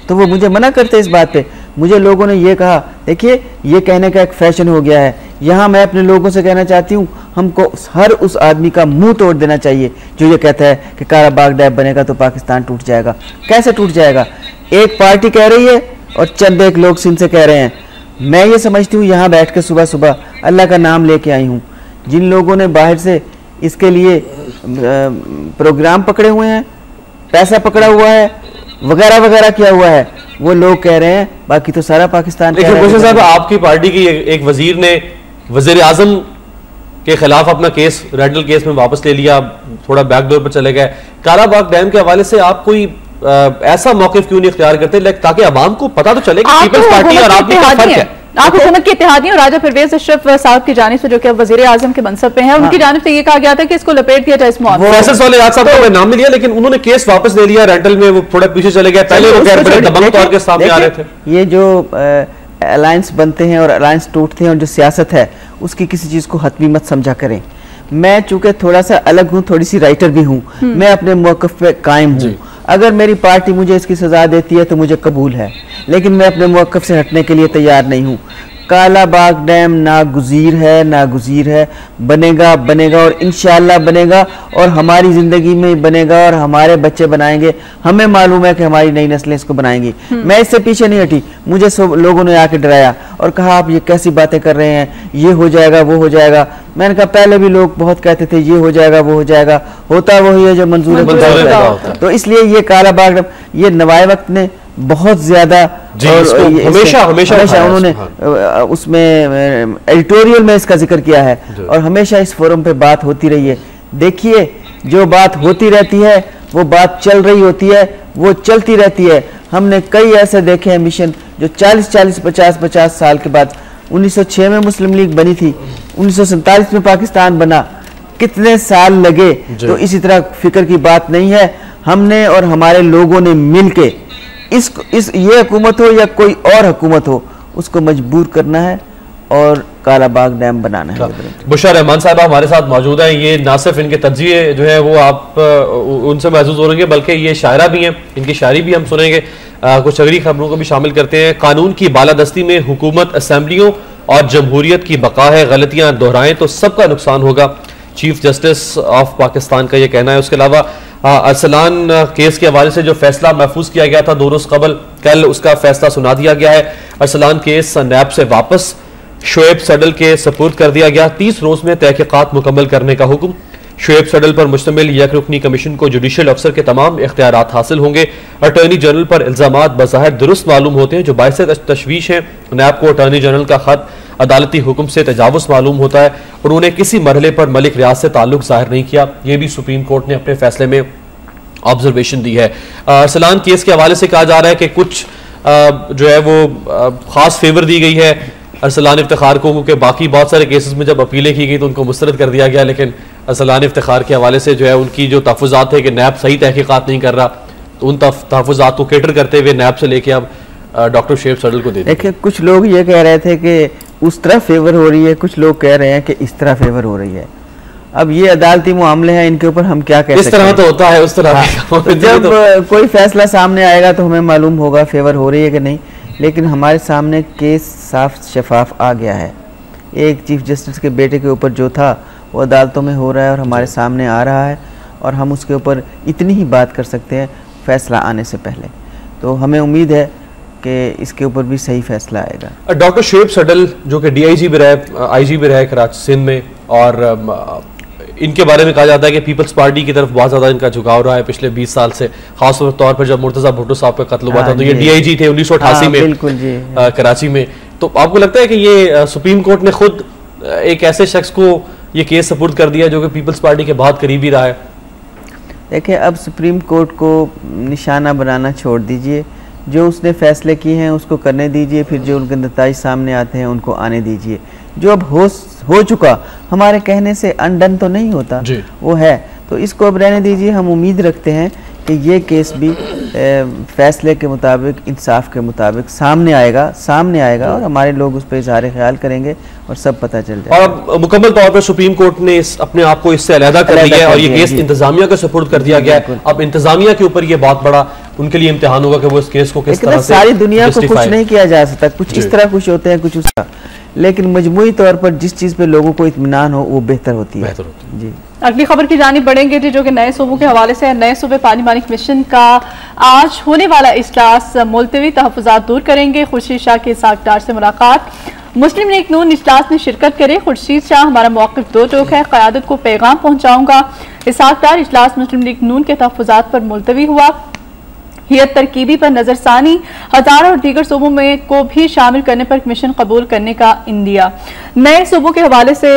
तो वो मुझे मना करते इस बात पे। मुझे लोगों ने ये कहा, देखिए ये कहने का एक फैशन हो गया है। यहाँ मैं अपने लोगों से कहना चाहती हूँ, हमको हर उस आदमी का मुंह तोड़ देना चाहिए जो ये कहता है कि काला बाग डैम बनेगा तो पाकिस्तान टूट जाएगा। कैसे टूट जाएगा? एक पार्टी कह रही है और चंद एक लोग सिंध से कह रहे हैं। मैं ये समझती हूँ यहाँ बैठ के सुबह सुबह अल्लाह का नाम लेके आई हूँ। जिन लोगों ने बाहर से इसके लिए प्रोग्राम पकड़े हुए हैं, पैसा पकड़ा हुआ है, वगैरह वगैरह किया हुआ है, वो लोग कह रहे हैं, बाकी तो सारा पाकिस्तान। देखिए साहब, आपकी पार्टी की एक वजीर ने वजीर आजम के खिलाफ अपना केस रेंटल केस में वापस ले लिया, थोड़ा बैकडोर पर चले गए। कालाबाग डैम के हवाले से आप कोई ऐसा मौक़िफ़ क्यों नहीं इख्तियार करते ताकि आवाम को पता तो चले कि पीपल्स पार्टी और आप में क्या फर्क है? आप हुकूमत के इत्तेहादी और राजा परवेज अशरफ साहब की जानिब से, जो कि अब वज़ीर आज़म के मनसब पे हैं, उनकी जानिब से ये कहा गया था कि इसको लपेट दिया जाए इस मामले में। फैसल साहब का मैं नाम नहीं लिया, लेकिन उन्होंने केस वापस ले लिया रेंटल में, वो थोड़ा पीछे चले गए। पहले वो बड़े दबंग तौर के सामने आ रहे थे। ये जो अलायंस बनते हैं और अलायंस टूटते हैं और जो सियासत है उसकी किसी चीज़ को हतमी मत समझा करें। मैं चूंकि थोड़ा सा अलग हूँ, थोड़ी सी राइटर भी हूँ, मैं अपने मौक़िफ़ पे कायम हूँ। अगर मेरी पार्टी मुझे इसकी सजा देती है तो मुझे कबूल है, लेकिन मैं अपने मौक़िफ़ से हटने के लिए तैयार नहीं हूँ। कालाबाग डैम नागुज़ीर है, बनेगा बनेगा और इंशाअल्लाह बनेगा, और हमारी ज़िंदगी में बनेगा और हमारे बच्चे बनाएंगे। हमें मालूम है कि हमारी नई नस्लें इसको बनाएंगी। मैं इससे पीछे नहीं हटी। मुझे सब लोगों ने आके डराया और कहा आप ये कैसी बातें कर रहे हैं, ये हो जाएगा वो हो जाएगा। मैंने कहा पहले भी लोग बहुत कहते थे ये हो जाएगा वो हो जाएगा, होता वही है जो मंजूर है। तो इसलिए ये कालाबाग डैम, ये नवाए वक्त ने बहुत ज्यादा हमेशा उन्होंने उसमें एडिटोरियल में इसका जिक्र किया है और हमेशा इस फोरम पे बात होती रही है। देखिए जो बात होती रहती है वो बात चल रही होती है, वो चलती रहती है। हमने कई ऐसे देखे हैं मिशन जो 40-40, 50-50 साल के बाद, 1906 में मुस्लिम लीग बनी थी, 1947 में पाकिस्तान बना, कितने साल लगे। तो इसी तरह फिक्र की बात नहीं है। हमने और हमारे लोगों ने मिलके ये हुकूमत हो या कोई और हुकूमत हो, उसको मजबूर करना है और कालाबाग डैम बनाना है। बुशरा रहमान साहब हमारे साथ मौजूद हैं। ये ना सिर्फ इनके तज्जिए जो है वो आप उनसे महसूस हो रहेंगे, बल्कि ये शायरा भी हैं, इनकी शायरी भी हम सुनेंगे। कुछ अगली खबरों को भी शामिल करते हैं। कानून की बालादस्ती में हुकूमत असेंबलियों और जमहूरियत की बका है, गलतियां दोहराएं तो सबका नुकसान होगा, चीफ जस्टिस ऑफ पाकिस्तान का ये कहना है। उसके अलावा अरसलान केस के हवाले से जो फैसला महफूज किया गया था 2 रोज कबल, कल उसका फैसला सुना दिया गया है। अरसलान केस नैब से वापस शोएब सडल के सपुर्द कर दिया गया। 30 रोज में तहकीकात मुकम्मल करने का हुक्म। शोएब सडल पर मुश्तमिल यकरुकनी कमीशन को जुडिशल अफसर के तमाम इख्तियारात हासिल होंगे। अटॉर्नी जनरल पर इल्जामात बज़ाहिर दुरुस्त मालूम होते हैं जो बाइस तशवीश हैं। नैब को अटॉर्नी जनरल का खत अदालती हुक्म से तजावुज़ मालूम होता है। उन्होंने किसी मरहले पर मलिक रियाज से ताल्लुक जाहिर नहीं किया, यह भी सुप्रीम कोर्ट ने अपने फैसले में ऑब्जर्वेशन दी है। अरसलान केस के हवाले से कहा जा रहा है कि कुछ जो है वो खास फेवर दी गई है अरसलान इफ्तिखार को, क्योंकि बाकी बहुत सारे केसेस में जब अपीलें की गई तो उनको मुस्तरद कर दिया गया, लेकिन अरसलान इफ्तिखार के हवाले से जो है उनकी जो तहफ़्फ़ुज़ात है कि नैब सही तहकीकात नहीं कर रहा, तो उन तहफ़्फ़ुज़ात को केटर करते हुए नैब से लेके अब डॉक्टर शोएब सडल को दे देखिए। कुछ लोग ये कह रहे थे कि उस तरह फेवर हो रही है, कुछ लोग कह रहे हैं कि इस तरह फेवर हो रही है। अब ये अदालती मामले हैं, इनके ऊपर हम क्या कह सकते हैं। इस तरह तो होता है, उस तरह तो जब कोई फैसला सामने आएगा तो हमें मालूम होगा फेवर हो रही है कि नहीं। लेकिन हमारे सामने केस साफ शफाफ आ गया है। एक चीफ जस्टिस के बेटे के ऊपर जो था वो अदालतों में हो रहा है और हमारे सामने आ रहा है, और हम उसके ऊपर इतनी ही बात कर सकते हैं फैसला आने से पहले। तो हमें उम्मीद है कि इसके ऊपर भी सही फैसला आएगा। डॉक्टर शोएब सडल जो कि DIG भी रहे, IG भी रहे कराची सिंध में, और इनके बारे में कहा जाता है कि पीपल्स पार्टी की तरफ बहुत ज़्यादा इनका झुकाव रहा है पिछले 20 साल से, खास तौर पर जब मुर्तज़ा भुट्टो साहब का कत्ल हुआ था तो ये DIG थे 1988 में बिल्कुल जी कराची में। तो आपको लगता है कि ये सुप्रीम कोर्ट ने खुद एक ऐसे शख्स को ये केस सपुर्द कर दिया जो कि पीपल्स पार्टी के बहुत करीबी रहा है? देखिए, अब सुप्रीम कोर्ट को निशाना बनाना छोड़ दीजिए, जो उसने फैसले किए हैं उसको करने दीजिए, फिर जो उनके नताइज सामने आते हैं उनको आने दीजिए। जो अब हो चुका, हमारे कहने से अनडन तो नहीं होता, वो है, तो इसको अब रहने दीजिए। हम उम्मीद रखते हैं कि ये केस भी फैसले के मुताबिक, इंसाफ के मुताबिक सामने आएगा और हमारे लोग उस पर इज़हार ख्याल करेंगे और सब पता चल जाएगा। और मुकम्मल तौर पर सुप्रीम कोर्ट ने अपने आप को इससे अलहदा कर लिया है और ये केस इंतजामिया को सपोर्ट कर दिया गया है। अब इंतजामिया के ऊपर ये बहुत बड़ा उनके लिए इम्तिहान होगा कि वो इस केस को किस तरह से, सारी दुनिया को कुछ नहीं किया जा सकता, कुछ इस तरह खुश होते हैं, कुछ उस तरह, लेकिन मजमूई तौर पर जिस चीज़ पे लोगों को इत्मीनान हो वो बेहतर होती है। जी, अगली खबर की जानिब बढ़ेंगे जी, जो कि नए सूबों के हवाले से। नए सूबे पानी मानी कमीशन का आज होने वाला इजलास मुलतवी, तहफ़्फ़ुज़ात दूर करेंगे। खुर्शीद शाह के इस्हाक डार से मुलाकात। मुस्लिम लीग नून इजलास में शिरकत करे। खुर्शीद शाह, हमारा मौक़िफ़ दो टोक है, क़यादत को पैगाम पहुँचाऊँगा। इस्हाक डार, इजलास मुस्लिम लीग नून के तहफ़्फ़ुज़ात पर मुलतवी हुआ। हियत तरकीबी पर नजरसानी, हजारा और दीगर सूबों में को भी शामिल करने पर कमीशन कबूल करने का इंदिया। नए सूबों के हवाले से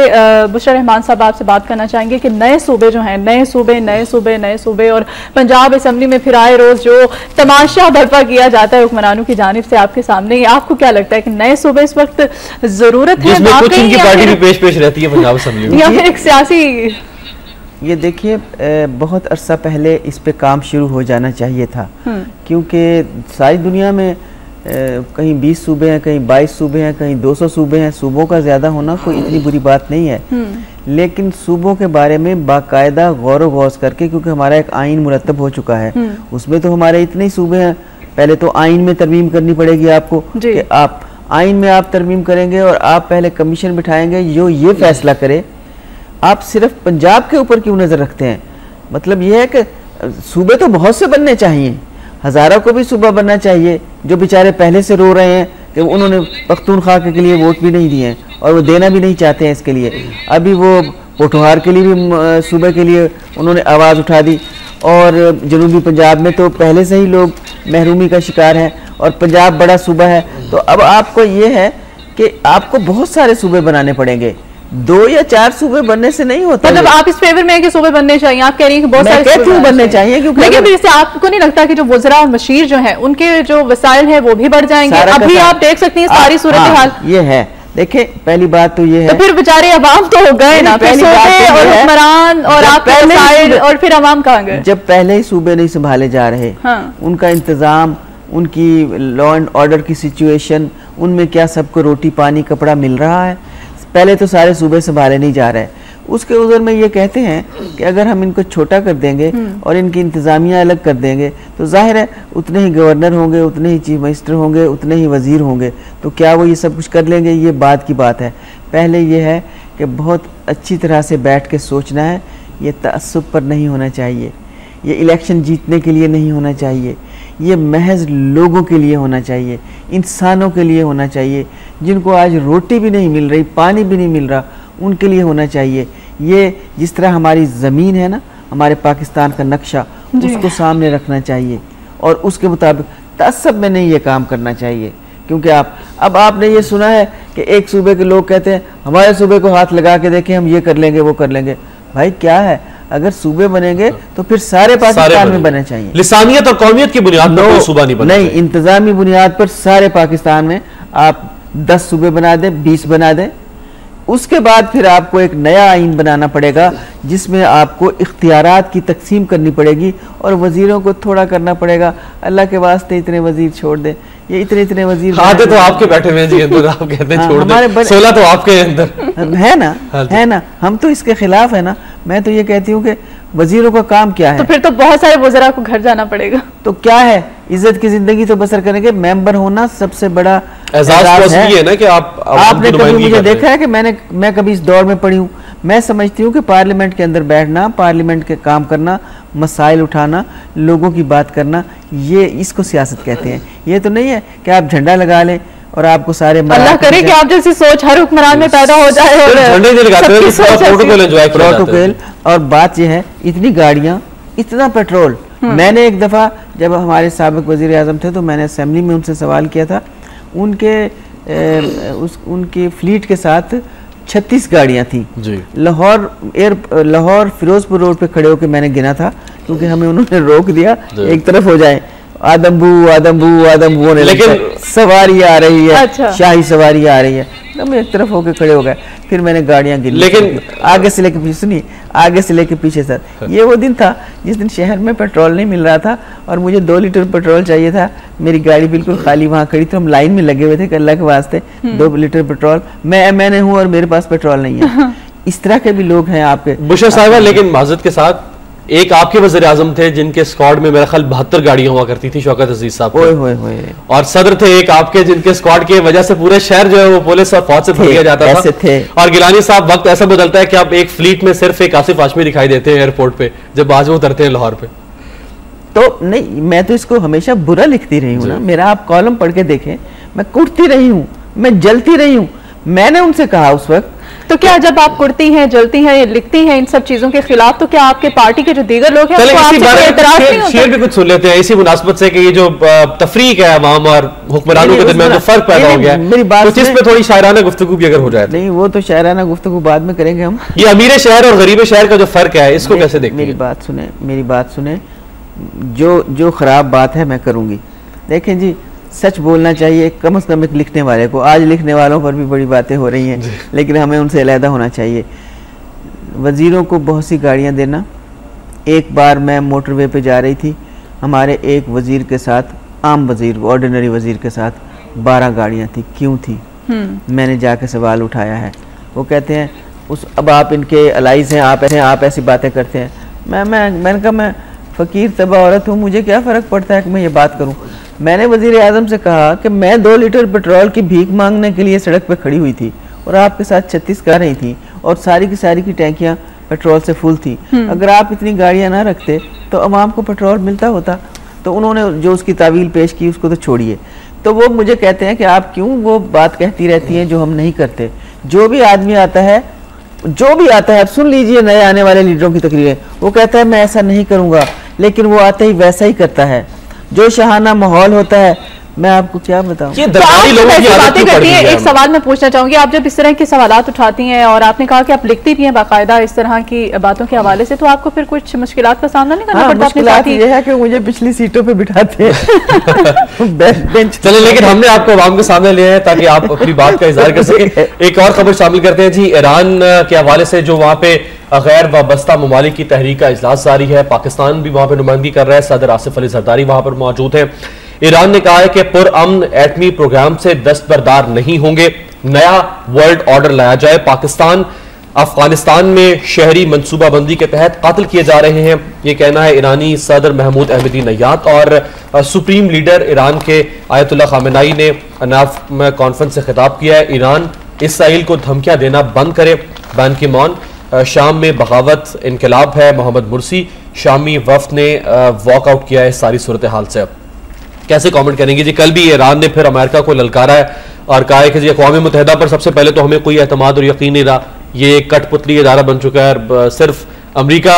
बुशरा रहमान साहब आपसे बात करना चाहेंगे कि नए सूबे जो हैं, नए सूबे और पंजाब असेंबली में फिर आए रोज जो तमाशा बर्पा किया जाता है हुक्मरानों की जानिब से आपके सामने, आपको क्या लगता है कि नए सूबे इस वक्त जरूरत है पार्टी भी पेश रहती है पंजाब असेंबली में, या फिर एक सियासी? ये देखिए, बहुत अरसा पहले इस पे काम शुरू हो जाना चाहिए था, क्योंकि सारी दुनिया में कहीं 20 सूबे हैं, कहीं 22 सूबे हैं, कहीं 200 सूबे हैं। सूबों का ज़्यादा होना कोई इतनी बुरी बात नहीं है, लेकिन सूबों के बारे में बाकायदा गौर व गौस करके, क्योंकि हमारा एक आइन मुरतब हो चुका है, उसमें तो हमारे इतने ही सूबे हैं। पहले तो आइन में तरमीम करनी पड़ेगी आपको कि आप आइन में आप तरमीम करेंगे और आप पहले कमीशन बिठाएंगे जो ये फैसला करे। आप सिर्फ पंजाब के ऊपर क्यों नज़र रखते हैं? मतलब ये है कि सूबे तो बहुत से बनने चाहिए, हज़ारा को भी सूबा बनना चाहिए, जो बेचारे पहले से रो रहे हैं कि उन्होंने पख्तूनख्वा के लिए वोट भी नहीं दिए हैं और वो देना भी नहीं चाहते हैं इसके लिए। अभी वो पोठोहार के लिए भी सूबे के लिए उन्होंने आवाज़ उठा दी, और जनूबी पंजाब में तो पहले से ही लोग महरूमी का शिकार हैं, और पंजाब बड़ा सूबा है। तो अब आपको ये है कि आपको बहुत सारे सूबे बनाने पड़ेंगे, 2 या 4 सूबे बनने से नहीं होता। मतलब आप इस फेवर में है कि सूबे बनने चाहिए? आप कह रही हैं कि बहुत सारे सूबे बनने चाहिए, क्योंकि लेकिन फिर इससे आपको नहीं लगता कि जो वज़रा और मशीर जो है उनके जो वसाइल है वो भी बढ़ जाएंगे? अभी आप देख सकती हैं सारी सूरत हाल ये है। देखिए, पहली बात तो ये है, तो फिर बेचारे अवाम तो हो गए ना, पहली बात और हुक्मरान और आपके वसाइल, और फिर अवाम कहाँ गए? जब पहले ही सूबे नहीं संभाले जा रहे, उनका इंतजाम, उनकी लॉ एंड ऑर्डर की सिचुएशन, उनमें क्या सबको रोटी पानी कपड़ा मिल रहा है? पहले तो सारे सूबे संभाले नहीं जा रहे। उसके उधर में ये कहते हैं कि अगर हम इनको छोटा कर देंगे और इनकी इंतज़ामिया अलग कर देंगे तो जाहिर है उतने ही गवर्नर होंगे, उतने ही चीफ मिनिस्टर होंगे, उतने ही वज़ीर होंगे, तो क्या वो ये सब कुछ कर लेंगे? ये बात की बात है। पहले ये है कि बहुत अच्छी तरह से बैठ के सोचना है, ये तअस्सुब पर नहीं होना चाहिए, ये इलेक्शन जीतने के लिए नहीं होना चाहिए, ये महज लोगों के लिए होना चाहिए, इंसानों के लिए होना चाहिए, जिनको आज रोटी भी नहीं मिल रही, पानी भी नहीं मिल रहा, उनके लिए होना चाहिए। ये जिस तरह हमारी ज़मीन है ना, हमारे पाकिस्तान का नक्शा, उसको सामने रखना चाहिए और उसके मुताबिक तअस्सुब में नहीं ये काम करना चाहिए। क्योंकि अब आपने ये सुना है कि एक सूबे के लोग कहते हैं हमारे सूबे को हाथ लगा के देखें, हम ये कर लेंगे वो कर लेंगे। भाई क्या है, अगर सूबे बनेंगे तो फिर सारे पाकिस्तान में बनने चाहिए। लिसानियत और कौमियत की बुनियाद पर सूबा नहीं बनना नहीं, इंतजामी बुनियाद पर सारे पाकिस्तान में आप 10 सूबे बना दें, 20 बना दें। उसके बाद फिर आपको एक नया आइन बनाना पड़ेगा जिसमें आपको इख्तियारात की तकसीम करनी पड़ेगी और वजीरों को थोड़ा करना पड़ेगा। अल्लाह के वास्ते इतने वजीर छोड़ दें, ये इतने वजीर आधे तो आपके बैठे हुए हैं जी अंदर, आप कहते हैं छोड़ दें, 16 तो आपके अंदर है ना। हम तो इसके खिलाफ है ना। मैं तो ये कहती हूँ कि वजीरों का काम क्या है? तो फिर तो बहुत सारे वज़रा को घर जाना पड़ेगा। तो क्या है, इज्जत की जिंदगी तो बसर करेंगे। मेंबर होना सबसे बड़ा एजाज़ है ना कि आपने कभी मुझे देखा है कि मैं कभी इस दौर में पड़ी हूँ? मैं समझती हूँ कि पार्लियामेंट के अंदर बैठना, पार्लियामेंट के काम करना, मसाइल उठाना, लोगों की बात करना, ये इसको सियासत कहते हैं। ये तो नहीं है कि आप झंडा लगा लें और आपको सारे अल्लाह करे कि आप जैसी सोच हर हुक्मरान में पैदा हो जाए और प्रोटोकॉल। और बात यह है, इतनी गाड़ियाँ, इतना पेट्रोल। मैंने एक दफ़ा जब हमारे साबिक वज़ीर आज़म थे तो मैंने असेंबली में उनसे सवाल किया था, उनके फ्लीट के साथ 36 गाड़ियाँ थी। लाहौर फिरोजपुर रोड पे खड़े होकर मैंने गिना था, क्योंकि हमें उन्होंने रोक दिया एक तरफ हो जाए, आदमबू होने, लेकिन सवारी आ रही है, अच्छा। शाही सवारी आ रही है, हम एक तरफ होकर खड़े हो गए। फिर मैंने गाड़ियां गिनी, लेकिन आगे से लेके पीछे, सुनिए, आगे से लेके पीछे सर। ये वो दिन था जिस दिन शहर में पेट्रोल नहीं मिल रहा था और मुझे 2 लीटर पेट्रोल चाहिए था। मेरी गाड़ी बिल्कुल खाली वहाँ खड़ी, तो हम लाइन में लगे हुए थे कि अल्लाह के वास्ते 2 लीटर पेट्रोल। मैंने हूँ और मेरे पास पेट्रोल नहीं है। इस तरह के भी लोग हैं आपके बुशरा साहिबा। लेकिन माजरत के साथ एक आपके वज़ीर आज़म थे जिनके स्क्वाड में मेरा ख्याल 72 गाड़ियां हुआ करती थी, शौकत अजीज साहब। और सदर थे एक आपके जिनके स्क्वाड की वजह से पूरे शहर जो है वो पुलिस और फौज से भर दिया जाता था। थे। और गिलानी साहब, वक्त ऐसा बदलता है कि आप एक फ्लीट में सिर्फ एक आसिफ हाशमी दिखाई देते हैं एयरपोर्ट पे जब आज वो उतरते हैं लाहौर पे। तो नहीं, मैं तो इसको हमेशा बुरा लिखती रही हूँ ना। मेरा आप कॉलम पढ़ के देखें, मैं कुटती रही हूँ, मैं जलती रही हूँ। मैंने उनसे कहा उस वक्त तो क्या जब आप कुड़ती हैं, जलती हैं, लिखती हैं इन सब चीजों के खिलाफ, तो क्या आपके पार्टी के जो दीगर लोग हैं शेर भी कुछ सुन लेते हैं इसी मुनासबत से कि ये जो तफरीक है अवाम और हुक्मरानों के दरमियान जो फर्क पैदा हो गया है, मेरी बात तो इस पे थोड़ी शायराना गुफ्तगू भी अगर हो जाए। नहीं, वो तो शायराना गुफ्तगू बाद में करेंगे हम। ये अमीर शहर और गरीब शहर का जो फर्क है इसको कैसे देखते हैं? मेरी बात सुने, जो खराब बात है मैं करूंगी। देखें जी, सच बोलना चाहिए कम से कम एक लिखने वाले को। आज लिखने वालों पर भी बड़ी बातें हो रही हैं, लेकिन हमें उनसे अलहदा होना चाहिए। वज़ीरों को बहुत सी गाड़ियां देना। एक बार मैं मोटरवे पे जा रही थी, हमारे एक वज़ीर के साथ, आम वज़ीर, ऑर्डिनरी वज़ीर के साथ 12 गाड़ियां थी। क्यों थी? मैंने जाके सवाल उठाया है। वो कहते हैं अब आप इनके अलाइज हैं, आप ऐसी बातें करते हैं। मैंने कहा मैं फ़कीर तबा औरत हूँ, मुझे क्या फ़र्क पड़ता है कि मैं ये बात करूँ। मैंने वज़ीर आज़म से कहा कि मैं 2 लीटर पेट्रोल की भीख मांगने के लिए सड़क पे खड़ी हुई थी और आपके साथ 36 कारें थी और सारी की टैंकियां पेट्रोल से फुल थी। अगर आप इतनी गाड़ियां ना रखते तो अवाम को पेट्रोल मिलता होता। तो उन्होंने जो उसकी तावील पेश की उसको तो छोड़िए। तो वो मुझे कहते हैं कि आप क्यों वो बात कहती रहती हैं जो हम नहीं करते। जो भी आदमी आता है, आप सुन लीजिए नए आने वाले लीडरों की तकरीरें, वो कहता है मैं ऐसा नहीं करूँगा, लेकिन वो आते ही वैसा ही करता है। जो शहाना माहौल होता है, मैं आपको क्या बताऊं। ये दरबारी लोगों की आदत पड़ती है। एक सवाल मैं पूछना चाहूंगी, आप जब इस तरह के सवालात उठाती हैं और आपने कहा कि आप लिखती भी हैं बाकायदा इस तरह की बातों के हवाले से, तो आपको फिर कुछ मुश्किलात का सामना नहीं करना पड़ता? मुश्किलात ये है कि मुझे पिछली सीटों पे बिठाते हैं। चलिए, लेकिन हमने आपको अवाम के सामने लिया है ताकि आप अपनी बात का इजहार कर सके। एक और खबर शामिल करते हैं जी, ईरान के हवाले से जो वहाँ पे गैर वाबस्ता ममालिक की तहरीक का इजलास जारी है। पाकिस्तान भी वहाँ पे नुमाइंदगी कर रहा है। सदर आसिफ अली जरदारी वहाँ पर मौजूद हैं। ईरान ने कहा है कि पुरअमन एटमी प्रोग्राम से दस्तबरदार नहीं होंगे, नया वर्ल्ड ऑर्डर लाया जाए। पाकिस्तान अफगानिस्तान में शहरी मनसूबाबंदी के तहत कत्ल किए जा रहे हैं, ये कहना है ईरानी सदर महमूद अहमदी नैयात। और सुप्रीम लीडर ईरान के आयतुल्लाह खामेनेई ने नाफ में कॉन्फ्रेंस से खिताब किया है, ईरान इसराइल को धमकियां देना बंद करे। बैन की मौन, शाम में बगावत इनकलाब है। मोहम्मद मुर्सी शामी वफ्द ने वॉकआउट किया है सारी सूरत हाल से। कैसे कमेंट करेंगे जी? कल भी ईरान ने फिर अमेरिका को ललकारा है और कहा है कि जी अक़वाम मुत्तहिदा पर सबसे पहले तो हमें कोई एतमाद और यकीन नहीं रहा, ये एक कठपुतली इदारा बन चुका है, सिर्फ अमेरिका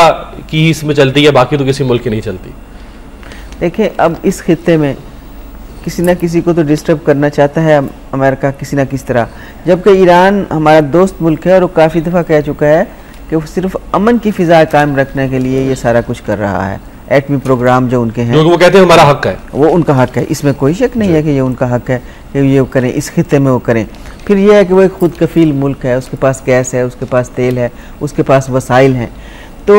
की ही इसमें चलती है, बाकी तो किसी मुल्क की नहीं चलती। देखिए, अब इस खित्ते में किसी ना किसी को तो डिस्टर्ब करना चाहता है अमेरिका किसी ना किसी तरह, जबकि ईरान हमारा दोस्त मुल्क है और वो काफ़ी दफ़ा कह चुका है कि वो सिर्फ अमन की फ़िज़ा कायम रखने के लिए ये सारा कुछ कर रहा है। एटमी प्रोग्राम जो उनके हैं, वो कहते हैं हमारा हक है, वो उनका हक है, इसमें कोई शक नहीं है कि ये उनका हक है कि ये करें, इस खित्ते में वो करें। फिर ये है कि वो एक खुद कफील मुल्क है, उसके पास गैस है, उसके पास तेल है, उसके पास वसाइल हैं। तो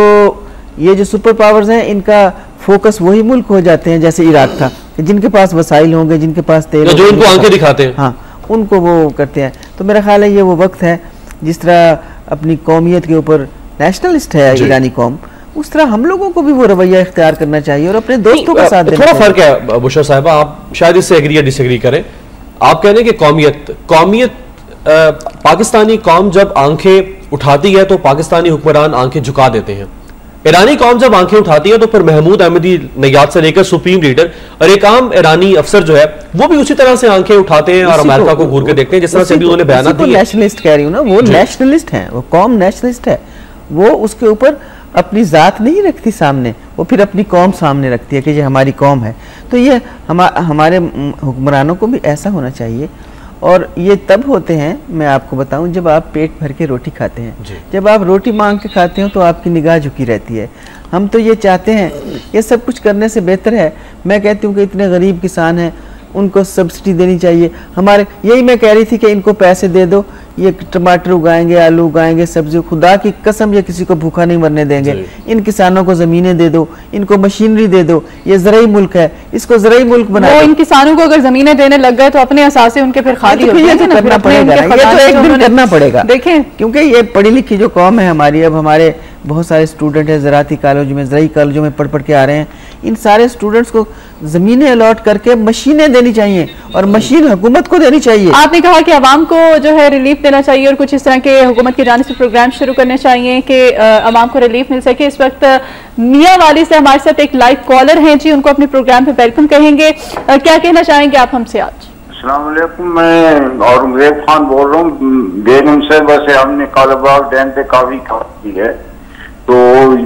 ये जो सुपर पावर्स हैं इनका फोकस वही मुल्क हो जाते हैं जैसे इराक था, जिनके पास वसाइल होंगे, जिनके पास तेल, जो उनको आंखें दिखाते हैं, हाँ उनको वो करते हैं। तो मेरा ख्याल है ये वो वक्त है जिस तरह अपनी कौमियत के ऊपर नेशनलिस्ट है ईरानी कौम, उस तरह हम लोगों को भी वो रवैया इख्तियार करना चाहिए और अपने दोस्तों का साथ देना। थोड़ा फर्क है बुशरा साहिबा, आप शायद इससे एग्री या डिसएग्री करें। आप कह रहे हैं कि कौमियत पाकिस्तानी कौम जब आंखें उठाती है तो पाकिस्तानी हुक्मरान आंखें झुका देते हैं, ईरानी कौम जब आंखें उठाती है तो फिर महमूद अहमदी नैयात से लेकर सुप्रीम लीडर और एक आम ईरानी अफसर जो है वो भी उसी तरह से आंखें उठाते हैं और अमेरिका को घूर के देखते हैं, जिस तरह से भी उन्होंने बयान दिया। नेशनलिस्ट कह रही हूँ ना, वो नेशनलिस्ट है, वो कौम नेशनलिस्ट है, वो उसके ऊपर अपनी ज़ात नहीं रखती सामने, वो फिर अपनी कौम सामने रखती है कि ये हमारी कौम है। तो ये हमारे हुक्मरानों को भी ऐसा होना चाहिए। और ये तब होते हैं, मैं आपको बताऊं, जब आप पेट भर के रोटी खाते हैं। जब आप रोटी मांग के खाते हो तो आपकी निगाह झुकी रहती है। हम तो ये चाहते हैं, ये सब कुछ करने से बेहतर है, मैं कहती हूँ कि इतने गरीब किसान हैं उनको सब्सिडी देनी चाहिए। हमारे यही मैं कह रही थी कि इनको पैसे दे दो, ये टमाटर उगाएंगे, आलू उगाएंगे, सब्जी, खुदा की कसम ये किसी को भूखा नहीं मरने देंगे। इन किसानों को ज़मीनें दे दो, इनको मशीनरी दे दो, ये ज़राई मुल्क है, इसको ज़राई मुल्क बना दो। इन किसानों को अगर ज़मीनें देने लग गए तो अपने असासे उनके फिर खाली हो जाएंगे ना, करना पड़ेगा, ये तो एक दिन करना पड़ेगा। देखें, क्योंकि ये पढ़ी लिखी जो कौम है हमारी, अब हमारे बहुत सारे स्टूडेंट हैं ज़राती कॉलेज में, ज़राई कॉलेजों में पढ़ के आ रहे हैं, इन सारे स्टूडेंट्स को ज़मीनें अलॉट करके मशीनें देनी चाहिए और मशीन हुकूमत को देनी चाहिए। आपने कहा कि आवाम को जो है रिलीफ देना चाहिए और कुछ इस तरह के हुकूमत की जानिब से प्रोग्राम शुरू करने चाहिए कि आवाम को रिलीफ मिल सके। इस वक्त मियाँ वाली से हमारे साथ एक लाइव कॉलर हैं जी, उनको अपने प्रोग्राम पे वेलकम कहेंगे। क्या कहना चाहेंगे आप हमसे आज? अस्सलाम वालेकुम, मैं औरंगजेब खान बोल रहा हूँ बेगम से। वैसे हमने कालाबाग डैम पे काफी बात की है, तो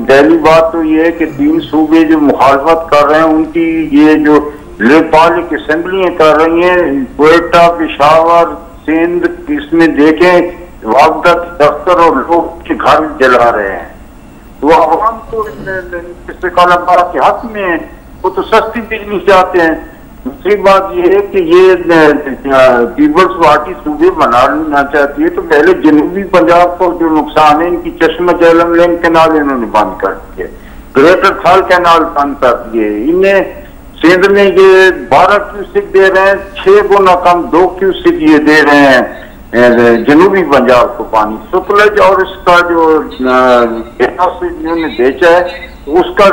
पहली बात तो ये है कि 3 सूबे जो मुखालफत कर रहे हैं उनकी ये जो लेपालिक असेंबलियां कर रही हैं, क्वेटा, पेशावर, सिंध, इसमें देखें वागदत दफ्तर और लोग के घर जला रहे हैं। तो आवाम तो कालाबाग के हक में है, वो तो सस्ती बिजली चाहते हैं। दूसरी बात यह है कि ये पीपल्स पार्टी सूबे बनाना चाहती है, तो पहले जनूबी पंजाब को जो नुकसान है, इनकी चश्मा झेलम लिंक कैनाल इन्होंने बंद कर दिए, ग्रेटर थल कैनाल बंद कर दिए। इन्हें सिंध में ये 12 क्यूसिक दे रहे हैं, 6 गुना कम 2 क्यूसिक ये दे रहे हैं जनूबी पंजाब को पानी। सतलज और इसका जो इन्होंने बेचा है उसका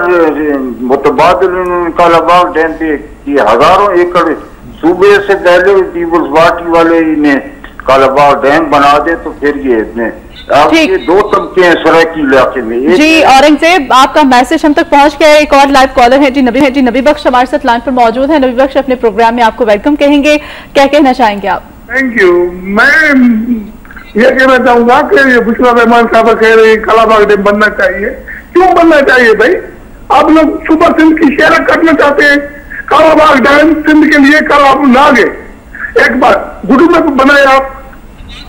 मुतबादिल इन्होंने कालाबाग डैम पे किए। हजारों एकड़ सूबे से पहले पीपल्स पार्टी वाले इन्हें कालाबाग डैम बना दे, तो फिर ये आपके 2 तबके हैं सरायकी इलाके में। जी औरंगजेब, आपका मैसेज हम तक पहुंच गया। एक और लाइव कॉलर है जी नबी बख्श हमारे साथ लाइन पर मौजूद है। नबी बख्श, अपने प्रोग्राम में आपको वेलकम कहेंगे, क्या कहना चाहेंगे आप? Thank you. मैं ये कहना चाहूंगा कि ये बुशरा रहमान साहब कह रहे हैं कालाबाग डैम बनना चाहिए। क्यों बनना चाहिए भाई? आप लोग सुबह सिंध की शेयर करना चाहते हैं, कालाबाग डैम सिंध के लिए कल आप ना गए। एक बार गुड्डू में बनाए आप,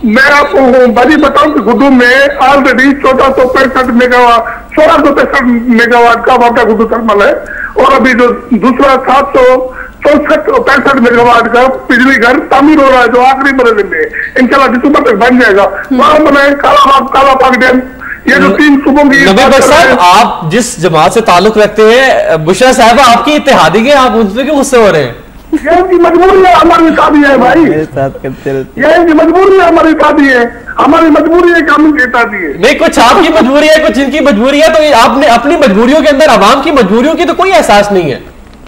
मैं आपको बड़ी बताऊं कि गुड्डू में ऑलरेडी 1465 मेगावाट 1665 मेगावाट का वाटा गुड्डू थर्मल है, और अभी जो दूसरा 764 मेगावाट का बिजली घर तामीर हो रहा है, जो आखिरी मरहले में इंशाल्लाह दिसंबर तक बन जाएगा। वहां बनाए कालाबाग डैम। ये जो 3 सूबों की साहब, आप जिस जमात से ताल्लुक रखते हैं, बुशरा साहबा आपकी इत्तेहादी है, आप उन पर क्यों गुस्से हो रहे हैं? ये इनकी मजबूरी है, हमारी शादी है भाई, ये इनकी मजबूरी है, हमारी शादी है, हमारी मजबूरी है कि हम इनकी शादी है। नहीं, कुछ आपकी मजबूरी है, कुछ इनकी मजबूरी है, तो आपने अपनी मजबूरियों के अंदर आवाम की मजबूरियों की तो कोई एहसास नहीं है।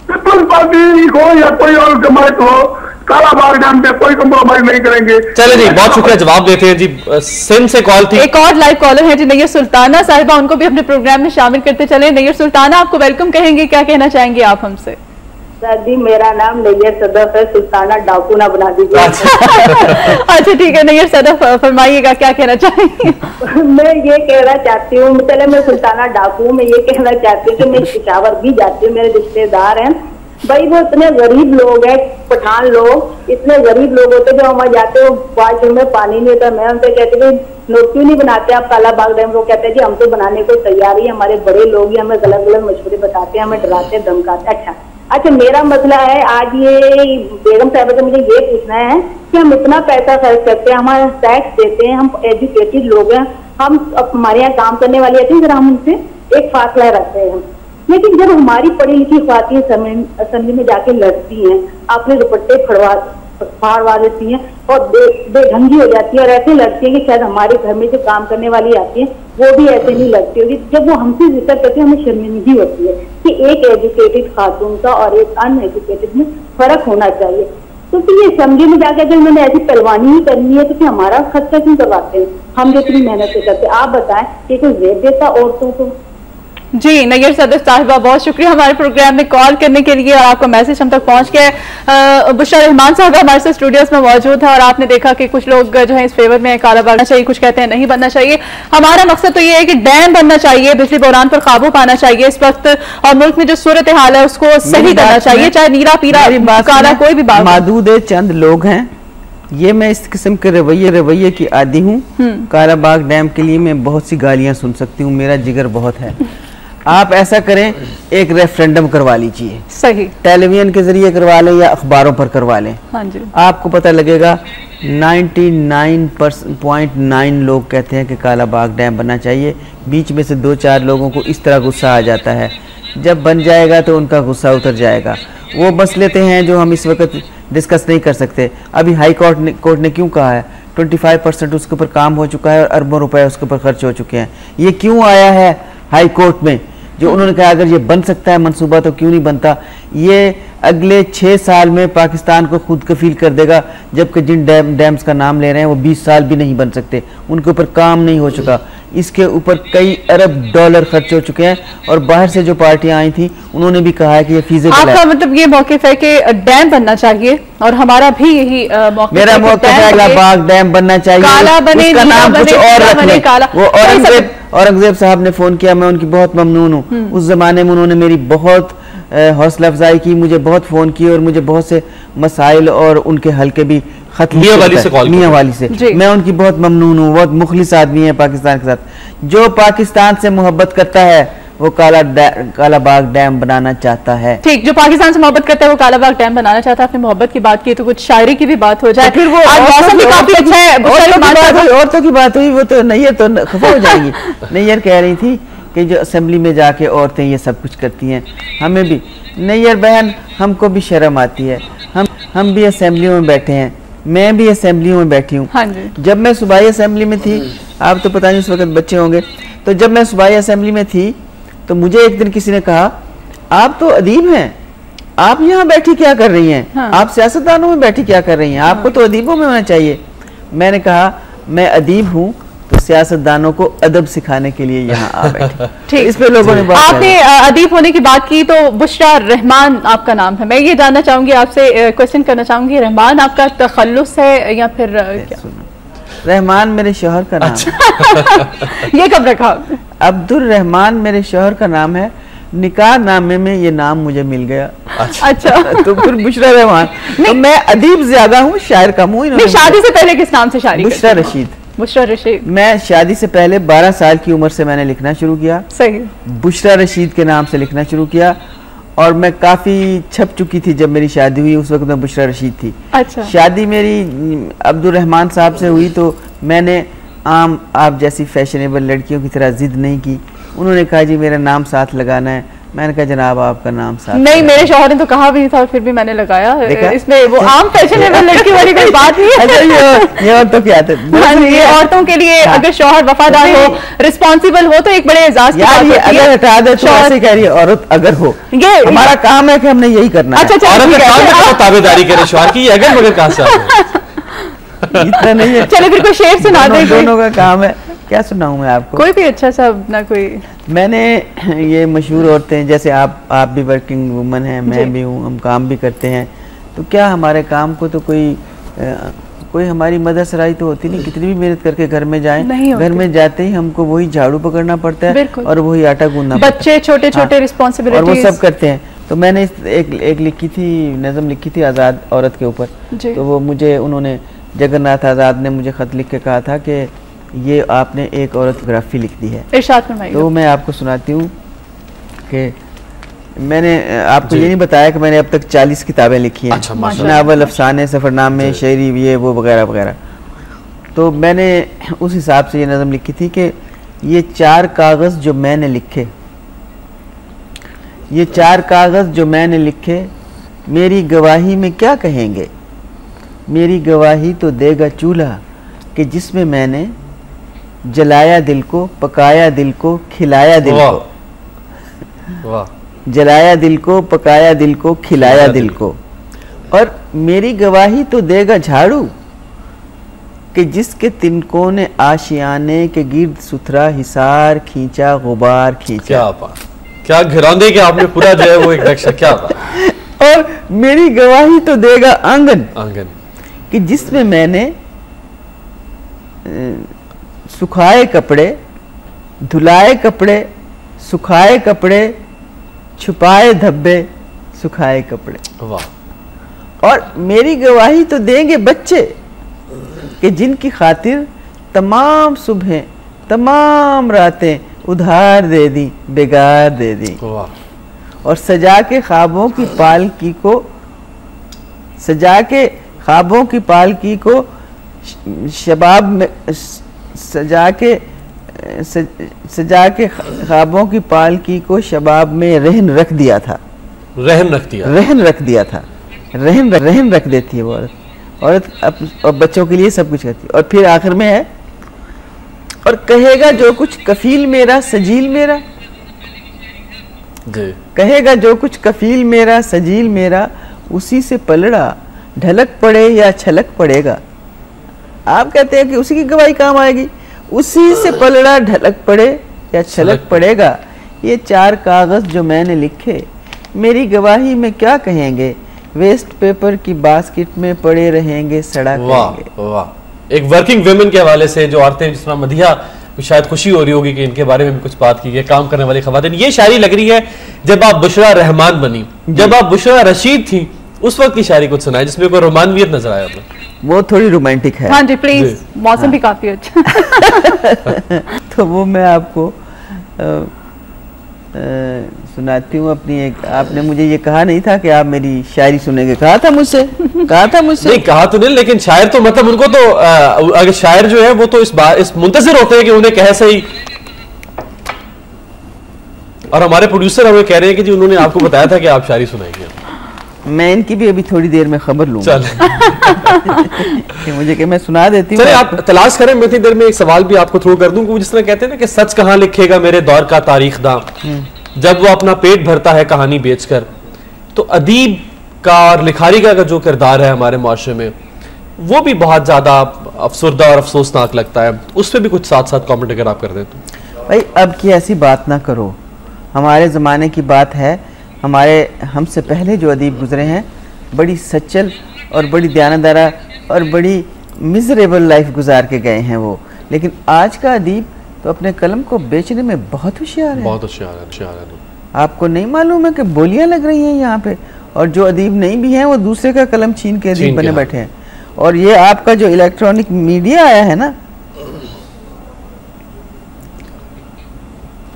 पीपल्स पार्टी हो या कोई और जमात हो, कालाबाग डैम पे कोई कंप्रोमाइज नहीं करेंगे। चले जी, बहुत शुक्रिया, जवाब देते हैं जी। सिंध से कॉल थी, एक और लाइव कॉलर है जी नैयर सुल्ताना साहिबा, उनको भी अपने प्रोग्राम में शामिल करते चले। नैयर सुल्ताना, आपको वेलकम कहेंगे, क्या कहना चाहेंगे आप हमसे? सर जी, मेरा नाम नैयर सदफ है, सुल्ताना डाकू ना बना दीजिए। अच्छा ठीक है नैयर सदफ, फरमाइएगा क्या कहना चाहेंगे? मैं ये कहना चाहती हूँ, चले मैं सुल्ताना डाकू, मैं ये कहना चाहती हूँ कि मैं पेशावर भी जाती हूँ, मेरे रिश्तेदार हैं भाई, वो इतने गरीब लोग हैं, पठान लोग इतने गरीब लोग होते जो हमारे जाते हो वॉशरूम में पानी नहीं होता। मैं उनसे कहती हूँ क्यों नहीं बनाते आप कालाबाग डैम? वो कहते हैं जी हम तो बनाने को तैयार ही, हमारे बड़े लोग ही हमें गलत गलत मशवरे बताते हैं, हमें डराते धमकाते। अच्छा मेरा मसला है आज ये बेगम साहब से मुझे ये पूछना है कि हम इतना पैसा खर्च करते हैं, हमारा टैक्स देते हैं, हम एजुकेटेड लोग हैं, हम हमारे यहाँ काम करने वाले आते हैं, जरा हम उनसे एक फासला रखते हैं। लेकिन जब हमारी पढ़ी लिखी ख्वातीन असेंबली में जाके लड़ती हैं, अपने दुपट्टे फाड़वा देती हैं और बेढंगी हो जाती है, और ऐसे लड़ती है कि शायद हमारे घर में जो काम करने वाली आती है वो भी ऐसे नहीं लगती होगी। जब वो हमसे जिक्र करती है हमें शर्मिंदगी होती है कि एक एजुकेटेड खातून का और एक अनएजुकेटेड में फर्क होना चाहिए। तो फिर ये असेंबली में जाकर जब मैंने ऐसी पहलवानी ही करनी है तो फिर हमारा खर्चा क्यों करवाते हैं? हम जो इतनी मेहनत से करते हैं, आप बताएं कि कोई जेब देता औरतों को? जी नैयर सदफ साहिबा, बहुत शुक्रिया हमारे प्रोग्राम में कॉल करने के लिए, और आपका मैसेज हम तक पहुंच गया। बुशरा रहमान साहब हमारे साथ स्टूडियोज में मौजूद है, और आपने देखा कि कुछ लोग जो है इस फेवर में कालाबाग बनना चाहिए, कुछ कहते हैं नहीं बनना चाहिए। हमारा मकसद तो ये है कि डैम बनना चाहिए, बिजली बहरान पर काबू पाना चाहिए इस वक्त, और मुल्क में जो सूरत हाल है उसको सही करना चाहिए, चाहे नीरा पीरा काला कोई भी बात। मादूद चंद लोग हैं, ये मैं इस किस्म के रवैये की आदी हूँ। कालाबाग डैम के लिए मैं बहुत सी गालियां सुन सकती हूँ, मेरा जिगर बहुत है। आप ऐसा करें, एक रेफरेंडम करवा लीजिए, सही टेलीविजन के जरिए करवा लें या अखबारों पर करवा लें। हाँ जी, आपको पता लगेगा 99.9 लोग कहते हैं कि कालाबाग डैम बनना चाहिए। बीच में से 2-4 लोगों को इस तरह गुस्सा आ जाता है, जब बन जाएगा तो उनका गुस्सा उतर जाएगा। वो बस लेते हैं जो हम इस वक्त डिस्कस नहीं कर सकते। अभी हाई कोर्ट ने क्यों कहा है 25% उसके ऊपर काम हो चुका है और अरबों रुपए उसके ऊपर खर्च हो चुके हैं। ये क्यों आया है हाई कोर्ट में? जो उन्होंने कहा अगर ये बन सकता है मंसूबा तो क्यों नहीं बनता। ये अगले 6 साल में पाकिस्तान को खुद कफील कर देगा, जबकि जिन डैम्स का नाम ले रहे हैं वो 20 साल भी नहीं बन सकते, उनके ऊपर काम नहीं हो चुका। इसके ऊपर कई अरब डॉलर खर्च हो चुके हैं और बाहर से जो पार्टियां आई थी उन्होंने भी कहा है कि ये फीजिबल है। आपका मतलब ये मौक़िफ़ है कि डैम बनना चाहिए और हमारा भी यही मौक़िफ़ है। मेरा मौक़िफ़ है कालाबाग डैम बनना चाहिए, काला बने, उसका नाम कुछ और रख लें। वो औरंगजेब साहब ने फोन किया, मैं उनकी बहुत ममनून हूँ। उस जमाने में उन्होंने मेरी बहुत हौसला अफजाई की, मुझे बहुत फ़ोन किए और मुझे बहुत से मसाइल और उनके हल के भी खत मियाँ वाली से मैं उनकी बहुत ममनून हूँ। बहुत मुखलिस आदमी है पाकिस्तान के साथ। जो पाकिस्तान से मोहब्बत करता है वो कालाबाग डैम बनाना चाहता है। ठीक, जो पाकिस्तान से मोहब्बत करता है वो कालाबाग डैम बनाना चाहता है। आपने मोहब्बत की बात की तो कुछ शायरी की भी बात हो जाए। फिर वो मौसम भी काफी अच्छा है। औरतों की बात हुई, वो तो नैयर तो खफा हो जाएंगी। नैयर कह रही थी कि जो असेंबली में जाके औरतें ये सब कुछ करती हैं, हमें भी नैयर बहन, हमको भी शर्म आती है। हम भी असेंबलियों में बैठे हैं, मैं भी असेंबलियों में बैठी हूँ। हाँ, जब मैं सूबाई असेंबली में थी, आप तो पता नहीं उस वक्त बच्चे होंगे, तो जब मैं सूबाई असेंबली में थी तो मुझे एक दिन किसी ने कहा, आप तो अदीब हैं, आप यहाँ बैठी क्या कर रही हैं? हाँ। आप सियासतदानों में बैठी क्या कर रही हैं? आपको तो अदीबों में होना चाहिए। मैंने कहा मैं अदीब हूँ तो सियासतदानों को अदब सिखाने के लिए यहाँ आ बैठे। ठीक, इस पे लोगों ने बात आपने अदीब होने की बात की तो बुशरा रहमान आपका नाम है। मैं ये जानना चाहूंगी आपसे, क्वेश्चन करना चाहूंगी, रहमान आपका तखल्लुस है या फिर क्या? रहमान मेरे शौहर का नाम है। ये कब रखा? अब्दुल रहमान मेरे शौहर का नाम है, निकाह नामे में ये नाम मुझे मिल गया। अच्छा। तो फिर बुशरा रहमान। तो मैं अदीब ज्यादा हूँ, शायर कम हूँ। शादी से पहले किस नाम से शायरी? बुशरा रशीद। बुशरा रशीद। मैं शादी से पहले 12 साल की उम्र से मैंने लिखना शुरू किया। सही। बुशरा रशीद के नाम से लिखना शुरू किया और मैं काफ़ी छप चुकी थी जब मेरी शादी हुई। उस वक्त मैं बुशरा रशीद थी। अच्छा। शादी मेरी अब्दुल रहमान साहब से हुई तो मैंने आम आप जैसी फैशनेबल लड़कियों की तरह जिद नहीं की। उन्होंने कहा जी मेरा नाम साथ लगाना है। मैंने कहा जनाब आपका नाम साथ नहीं, मेरे शौहर ने तो कहा भी नहीं था, फिर भी मैंने लगाया। इसमें वो आम फैशनेबल लड़की वाली कोई बात नहीं है। ये औरतों की आदत है। ये औरतों के लिए अगर शौहर वफादार हो, रिस्पॉन्सिबल हो तो एक बड़े एजाज की बात होती है। अगर हटा दे तो ऐसे कह रही है औरत अगर हो, ये हमारा काम है कि हमने यही करना है। अच्छा, ताबेदारी करे शौहर की, अगर मगर कहां से इतना नहीं है। चलो फिर कोई शेर सुना दे। दोनों का काम है। क्या सुनाऊं मैं आपको? कोई भी अच्छा सा ना कोई। मैंने ये मशहूर औरतें जैसे आप भी वर्किंग वुमन हैं, मैं भी हूँ, हम काम भी करते हैं, तो क्या हमारे काम को तो कोई हमारी मदद सराही तो होती नहीं। कितनी भी मेहनत करके घर में जाएं, घर में जाते ही हमको वही झाड़ू पकड़ना पड़ता है और वही आटा गूंदना पड़ता है। बच्चे छोटे छोटे रिस्पॉन्सिबिलिटीज और वो सब करते हैं। तो मैंने एक लिखी थी, नज़म लिखी थी आज़ाद औरत के ऊपर। तो वो मुझे उन्होंने, जगन्नाथ आज़ाद ने मुझे ख़त लिख के कहा था कि ये आपने एक औरतोग्राफी लिख दी है। इरशाद फरमाइए। तो मैं आपको सुनाती हूँ कि मैंने आपको ये नहीं बताया कि मैंने अब तक 40 किताबें लिखी हैं। नावल, अफसाने, सफ़रनामे, शायरी, ये वो वगैरह वगैरह। तो मैंने उस हिसाब से ये नज़म लिखी थी कि ये 4 कागज़ जो मैंने लिखे, ये 4 कागज़ जो मैंने लिखे, मेरी गवाही में क्या कहेंगे? मेरी गवाही तो देगा चूल्हा कि जिसमें मैंने जलाया दिल को, पकाया दिल को, खिलाया दिल को। वाह। जलाया दिल को, पकाया दिल को, खिलाया दिल को। और मेरी गवाही तो देगा झाड़ू कि जिसके तिनकों ने आशियाने के गिर्द सुथरा हिसार खींचा, गुबार खींचा। क्या बात, क्या घिरौंदे के आपने पूरा जो है वो एक नक्शा। क्या बात। और मेरी गवाही तो देगा आंगन कि जिसमें मैंने सुखाए कपड़े, धुलाए कपड़े, सुखाए कपड़े, छुपाए धब्बे, सुखाए कपड़े। वाह। और मेरी गवाही तो देंगे बच्चे कि जिनकी खातिर तमाम सुबहें, तमाम रातें उधार दे दी, बेगार दे दी। वाह। और सजा के ख्वाबों की पालकी को, सजा के ख्वाबों की पालकी को शबाब में सजा के ख्वाबों की पालकी को शबाब में रहन रख दिया था। रहन रख दिया, रहन रख दिया था। रहन रख देती है वो औरत और बच्चों के लिए सब कुछ करती है। और फिर आखिर में है, और कहेगा जो कुछ कफील मेरा सजील मेरा, कहेगा जो कुछ कफील मेरा सजील मेरा, उसी से पलड़ा ढलक पड़े या छलक पड़ेगा। आप कहते हैं कि उसी की गवाही काम आएगी। उसी से पलड़ा ढलक पड़े या छलक पड़ेगा, ये 4 कागज जो मैंने लिखे मेरी गवाही में क्या कहेंगे, वेस्ट पेपर की बास्केट में पड़े रहेंगे, सड़ा कहेंगे। वाह, एक वर्किंग वुमेन के हवाले से जो औरतें, जिस तरह मदिया शायद खुशी हो रही होगी कि इनके बारे में भी कुछ बात की है, काम करने वाली खवातीन। ये शायरी लग रही है जब आप बुशरा रहमान बनी, जब आप बुशरा रशीद थी उस वक्त की शायरी कुछ सुनाए जिसमें कोई रोमानवियत नजर आया आपको। वो थोड़ी रोमांटिक है। हाँ जी प्लीज, मौसम भी काफी अच्छा। तो वो मैं आपको सुनाती हूँ अपनी एक। आपने मुझे ये कहा नहीं था कि आप मेरी शायरी सुनेंगे, कहा था मुझसे नहीं कहा तो नहीं, लेकिन शायर तो मतलब उनको तो अगर शायर जो है वो तो इस मुंतजिर होते हैं कि उन्हें कहे सही। और हमारे प्रोड्यूसर हमें कह रहे हैं कि जी उन्होंने आपको बताया था कि आप शायरी सुनाएंगे। मैं इनकी भी अभी थोड़ी देर में खबर लूंगा। कि मुझे कि मैं सुना देती हूँ। चलिए आप तलाश करें, मैं इतनी देर में एक सवाल भी आपको थ्रू कर दूं। जिस तरह कहते हैं ना कि सच कहाँ लिखेगा मेरे दौर का तारीख दां, जब वो अपना पेट भरता है कहानी बेचकर। तो अदीब का और लिखारी का जो किरदार है हमारे माशरे में, वो भी बहुत ज्यादा अफसरदा और अफसोसनाक लगता है। उस पर भी कुछ साथ साथ कॉमेंट अगर आप कर दें तो। भाई अब की ऐसी बात ना करो, हमारे ज़माने की बात है। हमारे हमसे पहले जो अदीब गुजरे हैं बड़ी सच्चल और बड़ी दयानतदारा और बड़ी मिजरेबल लाइफ गुजार के गए हैं वो। लेकिन आज का अदीब तो अपने कलम को बेचने में बहुत होशियार है। बहुत होशियार है। आपको नहीं मालूम है कि बोलियां लग रही हैं यहाँ पे, और जो अदीब नहीं भी हैं वो दूसरे का कलम छीन के अदीब बने बैठे हैं। और ये आपका जो इलेक्ट्रॉनिक मीडिया आया है ना,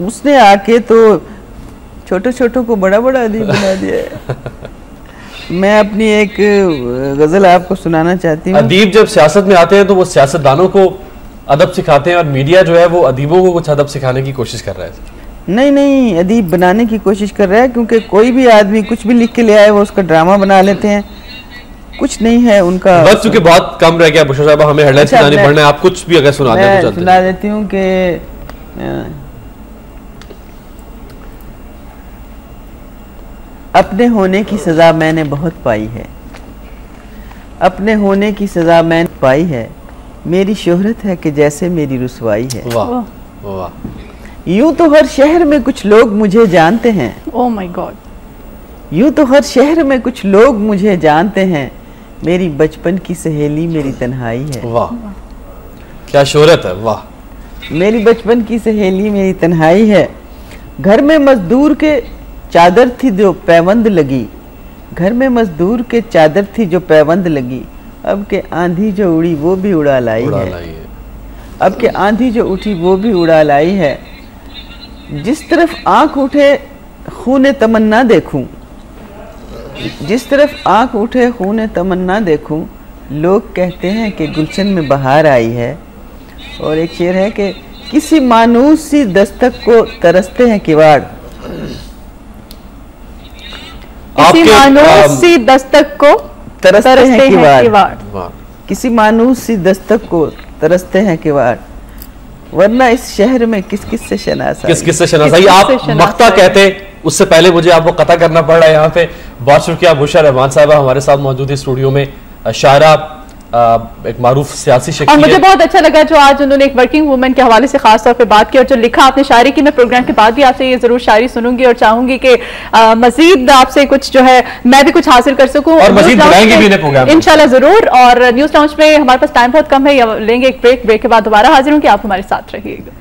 उसने आके तो छोटे छोटों को बड़ा बड़ा अदीब बना दिया है। मैं अपनी एक गजल आपको सुनाना चाहती हूँ। अदीब जब सियासत में आते हैं तो वो सियासतदानों को अदब सिखाते हैं, और मीडिया जो है वो अदीबों को कुछ अदब सिखाने की कोशिश कर रहा है। नहीं, अदीब बनाने की कोशिश कर रहा है, क्योंकि कोई भी आदमी कुछ भी लिख के ले आए वो उसका ड्रामा बना लेते हैं। कुछ नहीं है उनका। बस चूंकि बहुत कम रह गया बुशरा साहब, हमें हेडलाइंस सुनानी पड़ना है। आप कुछ भी अगर सुना दें तो सुना देती हूँ कि अपने होने की सजा मैंने बहुत पाई है, अपने होने की सजा मैंने पाई है, मेरी शोहरत है कि जैसे मेरी रुसवाई है। वाह वाह। यूं तो हर शहर में कुछ लोग मुझे जानते हैं। Oh my God. यूं तो हर शहर में कुछ लोग मुझे जानते हैं, मेरी बचपन की सहेली मेरी तन्हाई है। वाह क्या शोहरत है। वाह। मेरी बचपन की सहेली मेरी तन्हाई है। घर में मजदूर के चादर थी जो पैबंद लगी, घर में मजदूर के चादर थी जो पैबंद लगी, अब के आंधी जो उड़ी वो भी उड़ा लाई है। अब के आंधी जो उठी वो भी उड़ा लाई है। जिस तरफ आंख उठे खूने तमन्ना देखूं, जिस तरफ आंख उठे खूने तमन्ना देखूं, लोग कहते हैं कि गुलशन में बहार आई है। और एक शेर है कि किसी मानूस सी दस्तक को तरसते हैं किवाड़, किसी मानूस सी दस्तक को तरसते हैं किवाड़, किसी मानूस सी दस्तक को तरसते हैं किवाड़, वरना इस शहर में किस किस से शनासा। किस किस से शनासा। आप मक्ता कहते, उससे पहले मुझे आपको कता करना पड़ रहा है यहाँ पे। बहुत शुक्रिया बुशरा रहमान साहबा हमारे साथ मौजूद है स्टूडियो में। शायरा, एक मारूफ सियासी शख्सियत। और मुझे बहुत अच्छा लगा जो आज उन्होंने एक वर्किंग वुमेन के हवाले से खास तौर पे बात की, और जो लिखा आपने शायरी की। मैं प्रोग्राम के बाद भी आपसे ये जरूर शायरी सुनूंगी और चाहूंगी कि मजीद आपसे कुछ जो है मैं भी कुछ हासिल कर सकूं, और मजीद बुलाएंगे भी इन्हें प्रोग्राम इंशाल्लाह जरूर। और न्यूज लाउंज पे हमारे पास टाइम बहुत कम है, लेंगे एक ब्रेक के बाद दोबारा हाजिर हूँ कि आप हमारे साथ रहिएगा।